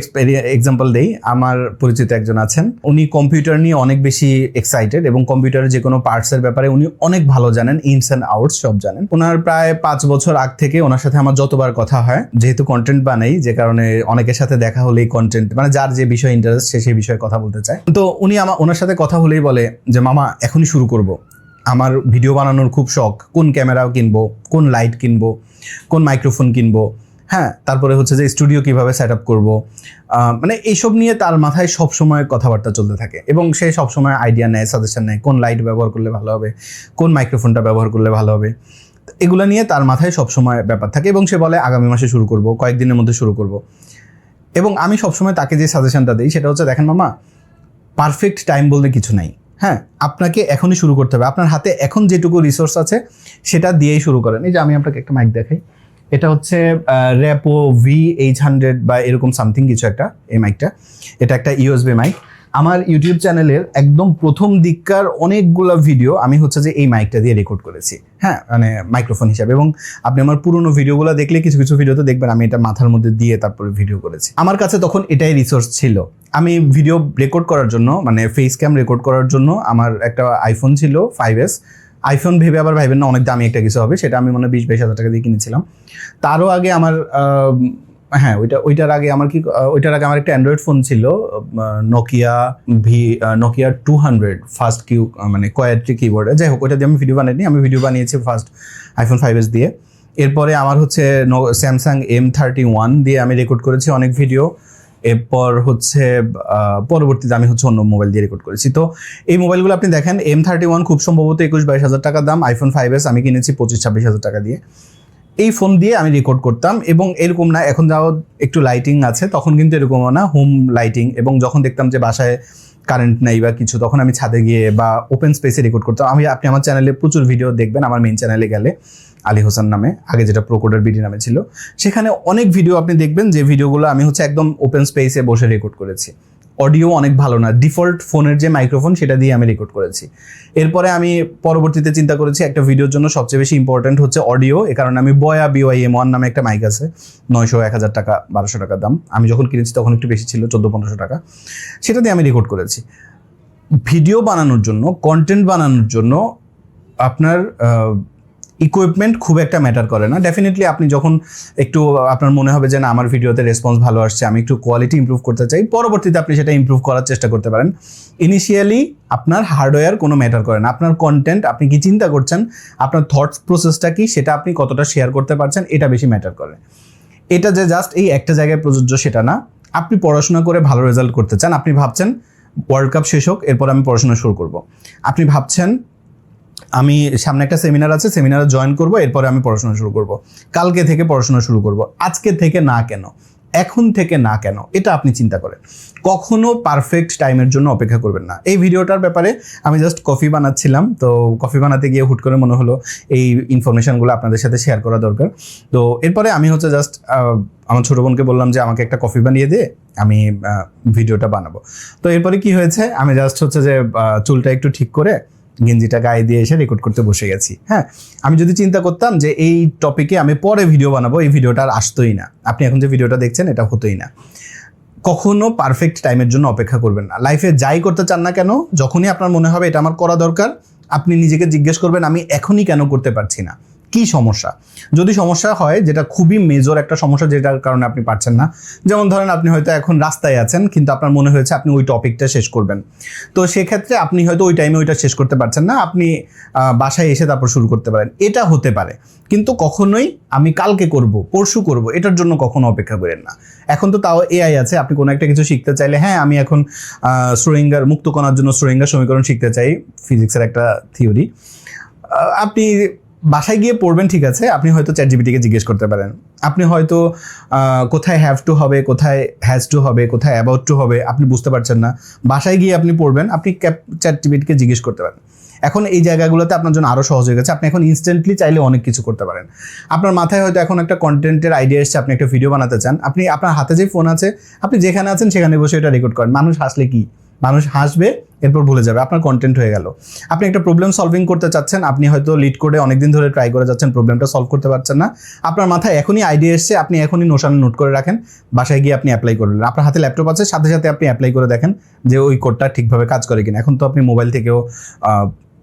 এক্সাম্পল দেই। আমার পরিচিত একজন আছেন, উনি কম্পিউটার নিয়ে অনেক বেশি এক্সাইটেড এবং কম্পিউটারের যে কোনো পার্টসের ব্যাপারে উনি অনেক ভালো জানেন, ইনস অ্যান্ড আউটস সব জানেন। ওনার প্রায় 5 বছর আগ থেকে ওনার সাথে আমার যতবার কথা হয়, যেহেতু কন্টেন্ট বানাই, যে কারণে অনেকের সাথে দেখা হলেই কন্টেন্ট মানে যার যে বিষয়ে ইন্টারেস্ট সে সেই বিষয়ে কথা বলতে চায়। তো উনি ওনার সাথে কথা হলেই বলে যে মামা এখনই শুরু করব, আমার ভিডিও বানানোর খুব শখ, কোন ক্যামেরাও কিনবো, কোন লাইট কিনবো, কোন মাইক্রোফোন কিনবো, হ্যাঁ, তারপরে হচ্ছে যে স্টুডিও কিভাবে সেট আপ করবো, মানে এইসব নিয়ে তার মাথায় সবসময় কথাবার্তা চলতে থাকে এবং সে সবসময় আইডিয়া নেয়, সাজেশন নেয়, কোন লাইট ব্যবহার করলে ভালো হবে, কোন মাইক্রোফোনটা ব্যবহার করলে ভালো হবে। এগুলো নিয়ে তার মাথায় সবসময় ব্যাপার থাকে এবং সে বলে আগামী মাসে শুরু করব, কয়েকদিনের মধ্যে শুরু করব। এবং আমি সবসময় তাকে যে সাজেশনটা দিই সেটা হচ্ছে, দেখেন মামা, পারফেক্ট টাইম বলতে কিছু নাই। হ্যাঁ, আপনাকে এখনই শুরু করতে হবে। আপনার হাতে এখন যেটুকু রিসোর্স আছে সেটা দিয়েই শুরু করেন। এই যে আমি আপনাকে একটা মাইক দেখাই, এটা হচ্ছে র্যাপো V800 বা এরকম সামথিং কিছু একটা, এই মাইকটা। এটা একটা USB মাইক। আমার ইউটিউব চ্যানেলের একদম প্রথম দিককার অনেকগুলো ভিডিও আমি হচ্ছে যে এই মাইকটা দিয়ে রেকর্ড করেছি, হ্যাঁ, মানে মাইক্রোফোন হিসাবে। এবং আপনি আমার পুরোনো ভিডিওগুলো দেখলে কিছু কিছু ভিডিওতে দেখবেন আমি এটা মাথার মধ্যে দিয়ে তারপরে ভিডিও করেছি। আমার কাছে তখন এটাই রিসোর্স ছিল। আমি ভিডিও রেকর্ড করার জন্য, মানে ফেস ক্যাম রেকর্ড করার জন্য আমার একটা আইফোন ছিল 5S। আইফোন ভেবে আবার ভাইবেন না অনেক দামি একটা কিছু হবে, সেটা আমি মনে হয় 20-22 হাজার টাকা দিয়ে কিনেছিলাম। তারও আগে আমার হ্যাঁ, ওইটার আগে আমার একটা অ্যান্ড্রয়েড ফোন ছিল, নোকিয়া 200 ফার্স্ট কিউ, মানে কোয়াড্রি কিবোর্ড। যাই হোক, ওইটা দিয়ে আমি ভিডিও বানাইনি, আমি ভিডিও বানিয়েছি ফার্স্ট আইফোন 5S দিয়ে। এরপরে আমার হচ্ছে স্যামসাং M31 দিয়ে আমি রেকর্ড করেছি অনেক ভিডিও। এরপর হচ্ছে পরবর্তীতে আমি হচ্ছে অন্য মোবাইল দিয়ে রেকর্ড করেছি। তো এই মোবাইলগুলো আপনি দেখেন, M31 খুব সম্ভবত 21-22 হাজার টাকা দাম, আইফোন 5S আমি কিনেছি 25-26 হাজার টাকা দিয়ে। এই ফোন দিয়ে আমি রেকর্ড করতাম এবং এরকম না, এখন যাও একটু লাইটিং আছে, তখন কিন্তু এরকমও না, হোম লাইটিং। এবং যখন দেখতাম যে বাসায় কারেন্ট নেই বা কিছু, তখন আমি ছাদে গিয়ে বা ওপেন স্পেসে রেকর্ড করতাম। আপনি আমার চ্যানেলে প্রচুর ভিডিও দেখবেন, আমার মেইন চ্যানেলে গেলে আলী হোসেন নামে, আগে যেটা প্রোকোডার বিডি নামে ছিল, সেখানে অনেক ভিডিও আপনি দেখবেন যে ভিডিওগুলো আমি হচ্ছে একদম ওপেন স্পেসে বসে রেকর্ড করেছি। অডিও অনেক ভালো না, ডিফল্ট ফোনের যে মাইক্রোফোন সেটা দিয়ে আমি রেকর্ড করেছি। এরপরে আমি পরবর্তীতে চিন্তা করেছি একটা ভিডিওর জন্য সবচেয়ে বেশি ইম্পর্টেন্ট হচ্ছে অডিও। এ কারণে আমি বয়া BYM1 নামে একটা মাইক আছে, 900-1000 টাকা 1200 টাকা দাম। আমি যখন কিনেছি তখন একটু বেশি ছিল, 1400-1500 টাকা। সেটা দিয়ে আমি রেকর্ড করেছি। ভিডিও বানানোর জন্য, কন্টেন্ট বানানোর জন্য আপনার ইকুইপমেন্ট খুব একটা ম্যাটার করে না। ডেফিনেটলি আপনি যখন একটু আপনার মনে হবে যে না, আমার ভিডিওতে রেসপন্স ভালো আসছে, আমি একটু কোয়ালিটি ইমপ্রুভ করতে চাই, পরবর্তীতে আপনি সেটা ইমপ্রুভ করার চেষ্টা করতে পারেন। ইনিশিয়ালি আপনার হার্ডওয়্যার কোনো ম্যাটার করে না, আপনার কন্টেন্ট, আপনি কি চিন্তা করছেন, আপনার থটস প্রসেসটা কি, সেটা আপনি কতটা শেয়ার করতে পারছেন, এটা বেশি ম্যাটার করে। এটা যে জাস্ট এই একটা জায়গায় প্রযোজ্য সেটা না। আপনি পড়াশোনা করে ভালো রেজাল্ট করতে চান, আপনি ভাবছেন ওয়ার্ল্ড কাপ শেষ হোক এরপর আমি পড়াশোনা শুরু করব। আপনি ভাবছেন আমি সামনে একটা সেমিনার আছে, সেমিনারে জয়েন করব, এরপরে আমি পড়াশোনা শুরু করব, কালকে থেকে পড়াশোনা শুরু করব, আজকে থেকে না কেন, এখন থেকে না কেন, এটা আপনি চিন্তা করেন। কখনো পারফেক্ট টাইমের জন্য অপেক্ষা করবেন না। এই ভিডিওটার ব্যাপারে আমি জাস্ট কফি বানাচ্ছিলাম, তো কফি বানাতে গিয়ে হুট করে মনে হলো এই ইনফরমেশনগুলো আপনাদের সাথে শেয়ার করা দরকার। তো এরপরে আমি হচ্ছে জাস্ট আমার ছোটো বোনকে বললাম যে আমাকে একটা কফি বানিয়ে দে, আমি ভিডিওটা বানাবো। তো এরপরে কি হয়েছে, আমি জাস্ট হচ্ছে যে চুলটা একটু ঠিক করে গেঞ্জিটা গায়ে দিয়ে এসে রেকর্ড করতে বসে গেছি। হ্যাঁ, আমি যদি চিন্তা করতাম যে এই টপিকে আমি পরে ভিডিও বানাবো, এই ভিডিওটা আর আসতোই না, আপনি এখন যে ভিডিওটা দেখছেন এটা হতোই না। কখনো পারফেক্ট টাইমের জন্য অপেক্ষা করবেন না। লাইফে যাই করতে চান না কেন, যখনই আপনার মনে হবে এটা আমার করা দরকার, আপনি নিজেকে জিজ্ঞেস করবেন আমি এখনই কেন করতে পারছি না, কি সমস্যা। যদি সমস্যা হয় যেটা খুবই মেজর একটা সমস্যা যেটার কারণে আপনি পারছেন না, যেমন ধরেন আপনি হয়তো এখন রাস্তায় আছেন কিন্তু আপনার মনে হয়েছে আপনি ওই টপিকটা শেষ করবেন, তো সেক্ষেত্রে আপনি হয়তো ওই টাইমে ওইটা শেষ করতে পারছেন না, আপনি বাসায় এসে তারপর শুরু করতে পারেন, এটা হতে পারে। কিন্তু কখনোই আমি কালকে করব, পরশু করব, এটার জন্য কখনো অপেক্ষা করেন না। এখন তো তাও এআই আছে, আপনি কোনো একটা কিছু শিখতে চাইলে, হ্যাঁ আমি এখন শ্রোডিঙ্গার মুক্তকণার জন্য শ্রোডিঙ্গার সমীকরণ শিখতে চাই, ফিজিক্সের একটা থিওরি, আপনি বাসায় গিয়ে পড়বেন, ঠিক আছে, আপনি হয়তো চ্যাটজিপিটিকে জিজ্ঞেস করতে পারেন, আপনি হয়তো কোথায় হ্যাভ টু হবে, কোথায় হ্যাজ টু হবে, কোথায় অ্যাবাউট টু হবে আপনি বুঝতে পারছেন না, বাসায় গিয়ে আপনি পড়বেন, আপনি চ্যাটজিপিটিকে জিজ্ঞেস করতে পারেন। এখন এই জায়গাগুলোতে আপনার জন্য আরও সহজ হয়ে গেছে, আপনি এখন ইনস্ট্যান্টলি চাইলে অনেক কিছু করতে পারেন। আপনার মাথায় হয়তো এখন একটা কন্টেন্টের আইডিয়া এসছে, আপনি একটা ভিডিও বানাতে চান, আপনি আপনার হাতে যে ফোন আছে আপনি যেখানে আছেন সেখানে বসে এটা রেকর্ড করেন, মানুষ হাসলে কি, মানুষ হাসবে এরপর ভুলে যাবে, আপনার কন্টেন্ট হয়ে গেল। আপনি একটা প্রবলেম সলভিং করতে চাচ্ছেন, আপনি হয়তো লিড কোডে অনেকদিন ধরে ট্রাই করে যাচ্ছেন, প্রবলেমটা সলভ করতে পারছেন না, আপনার মাথায় এখনই আইডিয়া এসছে, আপনি এখনই নোশনে নোট করে রাখেন, বাসায় গিয়ে আপনি অ্যাপ্লাই করলেন, আপনার হাতে ল্যাপটপ আছে, সাথে সাথে আপনি অ্যাপ্লাই করে দেখেন যে ওই কোডটা ঠিকভাবে কাজ করে কিনা। এখন তো আপনি মোবাইল থেকেও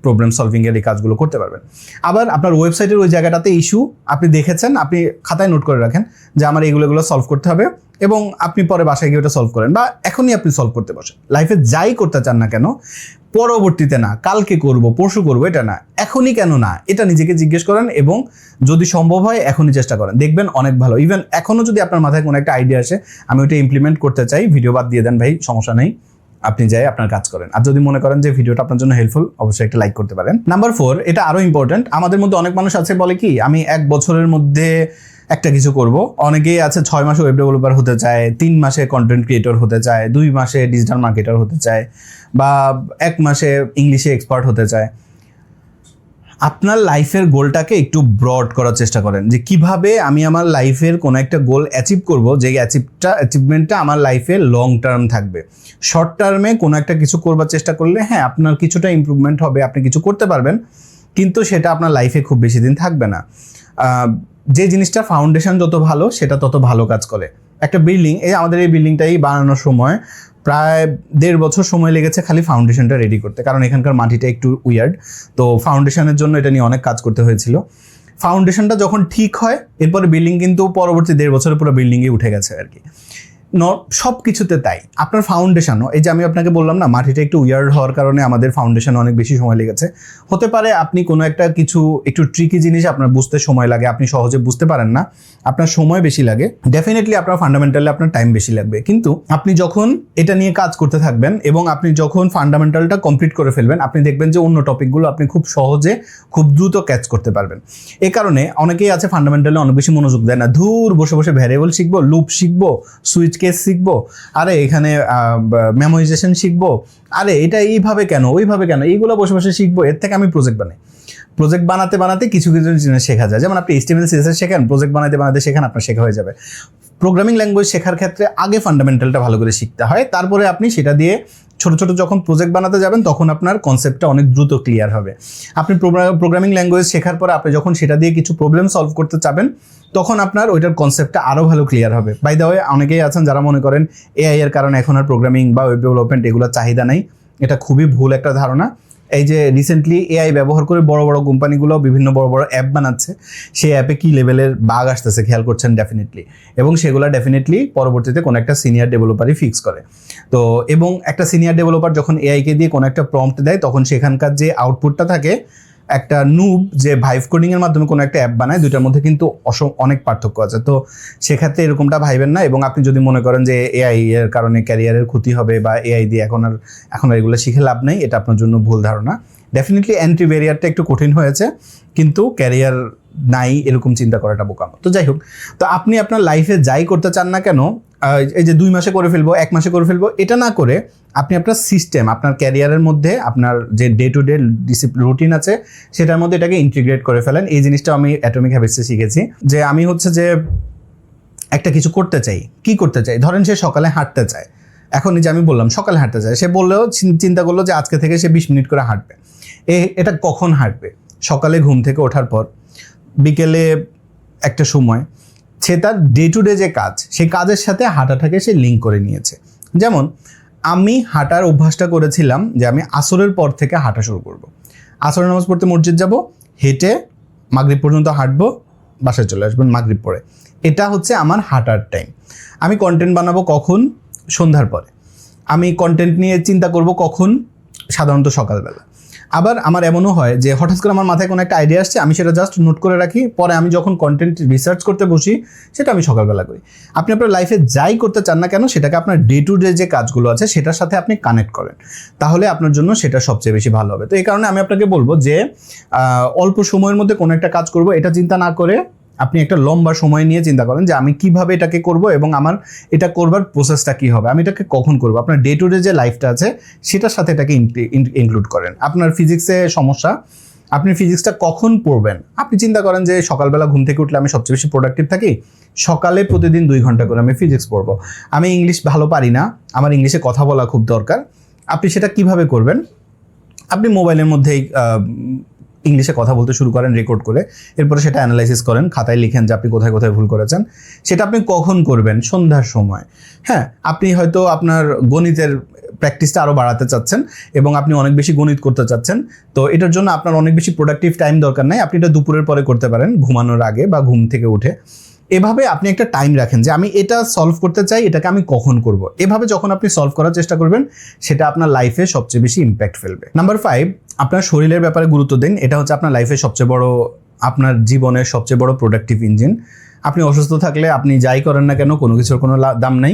প্রবলেম সলভিংয়ের এই কাজগুলো করতে পারবেন। আবার আপনার ওয়েবসাইটের ওই জায়গাটাতে ইস্যু আপনি দেখেছেন, আপনি খাতায় নোট করে রাখেন যে আমার এইগুলো সলভ করতে হবে, এবং আপনি পরে বাসায় গিয়ে ওটা সলভ করেন, বা এখনই আপনি সলভ করতে বসেন। লাইফে যাই করতে চান না কেন, পরবর্তীতে না, কালকে করব, পরশু করব, এটা না, এখনই কেন না, এটা নিজেকে জিজ্ঞেস করেন, এবং যদি সম্ভব হয় এখনই চেষ্টা করেন, দেখবেন অনেক ভালো। ইভেন এখনও যদি আপনার মাথায় কোনো একটা আইডিয়া আসে, আমি ওইটা ইমপ্লিমেন্ট করতে চাই, ভিডিও বাদ দিয়ে দেন ভাই, সমস্যা নেই, আপনি যাই আপনার কাজ করেন। আর যদি মনে করেন যে ভিডিওটা আপনার জন্য হেল্পফুল, অবশ্যই একটা লাইক করতে পারেন। নাম্বার 4, এটা আরো ইম্পর্টেন্ট, আমাদের মধ্যে অনেক মানুষ আছে বলে কি আমি 1 বছরের মধ্যে একটা কিছু করব, অনেকেই আছে 6 মাসে ওয়েব ডেভেলপার হতে চায়, 3 মাসে কন্টেন্ট ক্রিয়েটর হতে চায়, 2 মাসে ডিজিটাল মার্কেটার হতে চায়, বা 1 মাসে ইংলিশে এক্সপার্ট হতে চায়। আপনার লাইফের গোলটাকে একটু ব্রড করার চেষ্টা করেন, যে কিভাবে আমি আমার লাইফের কোনো একটা গোল অ্যাচিভ করব, যে অ্যাচিভমেন্টটা আমার লাইফে লং টার্ম থাকবে। শর্ট টার্মে কোনো একটা কিছু করবার চেষ্টা করলে হ্যাঁ আপনার কিছুটা ইমপ্রুভমেন্ট হবে, আপনি কিছু করতে পারবেন, কিন্তু সেটা আপনার লাইফে খুব বেশি দিন থাকবে না। যে জিনিসটা ফাউন্ডেশন যত ভালো সেটা তত ভালো কাজ করে। একটা বিল্ডিং, এই আমাদের এই বিল্ডিংটাই বানানোর সময় প্রায় 1.5 বছর সময় লেগেছে খালি ফাউন্ডেশনটা রেডি করতে, কারণ এখানকার মাটিটা একটু উইয়ার্ড, তো ফাউন্ডেশনের জন্য এটা নিয়ে অনেক কাজ করতে হয়েছিল। ফাউন্ডেশনটা যখন ঠিক হয় এরপরে বিল্ডিং কিন্তু পরবর্তী 1.5 বছরের পুরো বিল্ডিংয়ে উঠে গেছে আর কি। সব কিছুতে তাই, আপনার ফাউন্ডেশনও, এই যে আমি আপনাকে বললাম না মাটিটা একটু উইয়ার্ড হওয়ার কারণে আমাদের ফাউন্ডেশন অনেক বেশি সময় লেগেছে। হতে পারে আপনি কোনো একটা কিছু একটু ট্রিকি জিনিস আপনার বুঝতে সময় লাগে, আপনি সহজে বুঝতে পারেন না, আপনার সময় বেশি লাগে, ডেফিনেটলি আপনার ফান্ডামেন্টালি আপনার টাইম বেশি লাগবে। কিন্তু আপনি যখন এটা নিয়ে কাজ করতে থাকবেন এবং আপনি যখন ফান্ডামেন্টালটা কমপ্লিট করে ফেলবেন, আপনি দেখবেন যে অন্য টপিকগুলো আপনি খুব সহজে খুব দ্রুত ক্যাচ করতে পারবেন। এ কারণে অনেকেই আছে ফান্ডামেন্টালি অনেক বেশি মনোযোগ দেয় না, ধুর বসে বসে ভ্যারিয়েবল শিখবো, লুপ শিখবো, সুইচ কেস শিখবো, আরে এখানে মেমোরাইজেশন শিখবো, আরে এটা এইভাবে কেন ওইভাবে কেন, এইগুলো বসে বসে শিখবো, এর থেকে আমি প্রজেক্ট বানাই। প্রজেক্ট বানাতে বানাতে কিছু কিছু জিনিস শেখা যায়, যেমন আপনি HTML CSS শেখেন, প্রজেক্ট বানাতে বানাতে শেখান, আপনার শেখা হয়ে যাবে। প্রোগ্রামিং ল্যাঙ্গুয়েজ শেখার ক্ষেত্রে আগে ফান্ডামেন্টালটা ভালো করে শিখতে হয়, তারপরে আপনি সেটা দিয়ে ছোট ছোট যখন প্রজেক্ট বানাতে যাবেন তখন আপনার কনসেপ্টটা অনেক দ্রুত ক্লিয়ার হবে। আপনি প্রোগ্রামিং ল্যাঙ্গুয়েজ শেখার পরে আপনি যখন সেটা দিয়ে কিছু প্রবলেম সলভ করতে চাবেন তখন আপনার ওইটার কনসেপ্টটা আরও ভালো ক্লিয়ার হবে। বাই দ্য ওয়ে, অনেকেই আছেন যারা মনে করেন AI এর কারণে এখন আর প্রোগ্রামিং বা ওয়েব ডেভেলপমেন্ট এগুলোর চাহিদা নাই, এটা খুবই ভুল একটা ধারণা। এই যে রিসেন্টলি AI ব্যবহার করে বড় বড় কোম্পানিগুলো বিভিন্ন বড় বড় অ্যাপ বানাচ্ছে, সেই অ্যাপে কী লেভেলের বাগ আসতেছে খেয়াল করছেন ডেফিনেটলি, এবং সেগুলো ডেফিনেটলি পরবর্তীতে কোনো একটা সিনিয়র ডেভেলপারই ফিক্স করে। তো এবং একটা সিনিয়র ডেভেলপার যখন AI-কে দিয়ে কোনো একটা প্রম্পট দেয় তখন সেখানকার যে আউটপুটটা থাকে, একটা নুব যে ভাইভ কোডিংয়ের মাধ্যমে কোনো একটা অ্যাপ বানায়, দুইটার মধ্যে কিন্তু অনেক পার্থক্য আছে। তো সেক্ষেত্রে এরকমটা ভাইবেন না, এবং আপনি যদি মনে করেন যে AI এর কারণে ক্যারিয়ারের ক্ষতি হবে বা AI দিয়ে এখন আর এগুলো শিখে লাভ নেই, এটা আপনার জন্য ভুল ধারণা। ডেফিনেটলি এন্ট্রি ব্যারিয়ারটা একটু কঠিন হয়েছে, কিন্তু ক্যারিয়ার নাই এরকম চিন্তা করাটা বোকামো। তো যাই হোক, তো আপনি আপনার লাইফে যাই করতে চান না কেন, এই যে 2 মাসে করে ফেলবো, 1 মাসে করে ফেলবো, এটা না করে আপনি আপনার সিস্টেম, আপনার ক্যারিয়ারের মধ্যে আপনার যে ডে টু ডে রুটিন আছে সেটার মধ্যে এটাকে ইন্টিগ্রেট করে ফেলেন। এই জিনিসটা আমি অ্যাটমিক হ্যাবিটসে শিখেছি, যে আমি হচ্ছে যে একটা কিছু করতে চাই, কি করতে চাই, ধরেন সে সকালে হাঁটতে চায়, এখন এই যে আমি বললাম সকালে হাঁটতে চায়, সে বললেও চিন্তা করলো যে আজকে থেকে সে 20 মিনিট করে হাঁটবে। এটা কখন হাঁটবে? সকালে ঘুম থেকে ওঠার পর, বিকেলে একটা সময়, সে তার ডে টু ডে যে কাজ, সেই কাজের সাথে হাঁটাটাকে সে লিঙ্ক করে নিয়েছে। যেমন আমি হাঁটার অভ্যাসটা করেছিলাম যে আমি আসরের পর থেকে হাঁটা শুরু করব। আসরের নামাজ পড়তে মসজিদ যাব, হেঁটে মাগরিব পর্যন্ত হাঁটবো, বাসায় চলে আসবেন মাগরিব পরে। এটা হচ্ছে আমার হাঁটার টাইম। আমি কন্টেন্ট বানাবো কখন? সন্ধ্যার পরে। আমি কন্টেন্ট নিয়ে চিন্তা করব কখন? সাধারণত সকালবেলা। আবার আমার এমনও হয় যে হঠাৎ করে আমার মাথায় কোনো একটা আইডিয়া আসছে, আমি সেটা জাস্ট নোট করে রাখি, পরে আমি যখন কন্টেন্ট রিসার্চ করতে বসি সেটা আমি সকালবেলা করি। আপনি আপনার লাইফে যাই করতে চান না কেন সেটাকে আপনার ডে টু ডে যে কাজগুলো আছে সেটার সাথে আপনি কানেক্ট করেন, তাহলে আপনার জন্য সেটা সবচেয়ে বেশি ভালো হবে। তো এই কারণে আমি আপনাকে বলবো যে অল্প সময়ের মধ্যে কোনো একটা কাজ করব এটা চিন্তা না করে আপনি একটা লম্বা সময় নিয়ে চিন্তা করেন যে আমি কিভাবে এটাকে করব এবং আমার এটা করবার প্রসেসটা কী হবে, আমি এটাকে কখন করব। আপনার ডে টু ডে যে লাইফটা আছে সেটার সাথে এটাকে ইনক্লুড করেন। আপনার ফিজিক্সে সমস্যা, আপনি ফিজিক্সটা কখন পড়বেন? আপনি চিন্তা করেন যে সকালবেলা ঘুম থেকে উঠলে আমি সবচেয়ে বেশি প্রোডাক্টিভ থাকি, সকালে প্রতিদিন 2 ঘন্টা করে আমি ফিজিক্স পড়বো। আমি ইংলিশ ভালো পারি না, আমার ইংলিশে কথা বলা খুব দরকার। আপনি সেটা কিভাবে করবেন? আপনি মোবাইলের মধ্যেই ইংলিশে কথা বলতে শুরু করেন রেকর্ড করে, এরপরে সেটা অ্যানালাইসিস করেন, খাতায় লিখেন যে আপনি কোথায় কোথায় ভুল করেছেন। সেটা আপনি কখন করবেন? সন্ধ্যার সময়। হ্যাঁ, আপনি হয়তো আপনার গণিতের প্র্যাকটিসটা আরও বাড়াতে চাচ্ছেন এবং আপনি অনেক বেশি গণিত করতে চাচ্ছেন, তো এটার জন্য আপনার অনেক বেশি প্রোডাক্টিভ টাইম দরকার নাই, আপনি এটা দুপুরের পরে করতে পারেন, ঘুমানোর আগে বা ঘুম থেকে উঠে। এভাবে আপনি একটা টাইম রাখেন যে আমি এটা সলভ করতে চাই, এটাকে আমি কখন করব। এভাবে যখন আপনি সলভ করার চেষ্টা করবেন সেটা আপনার লাইফে সবচেয়ে বেশি ইম্প্যাক্ট ফেলবে। নাম্বার 5, আপনার শরীরের ব্যাপারে গুরুত্ব দিন। এটা হচ্ছে আপনার লাইফে সবচেয়ে বড়, আপনার জীবনের সবচেয়ে বড় প্রোডাক্টিভ ইঞ্জিন। আপনি অসুস্থ থাকলে আপনি যাই করেন না কেন কোনো কিছুর কোনো দাম নাই।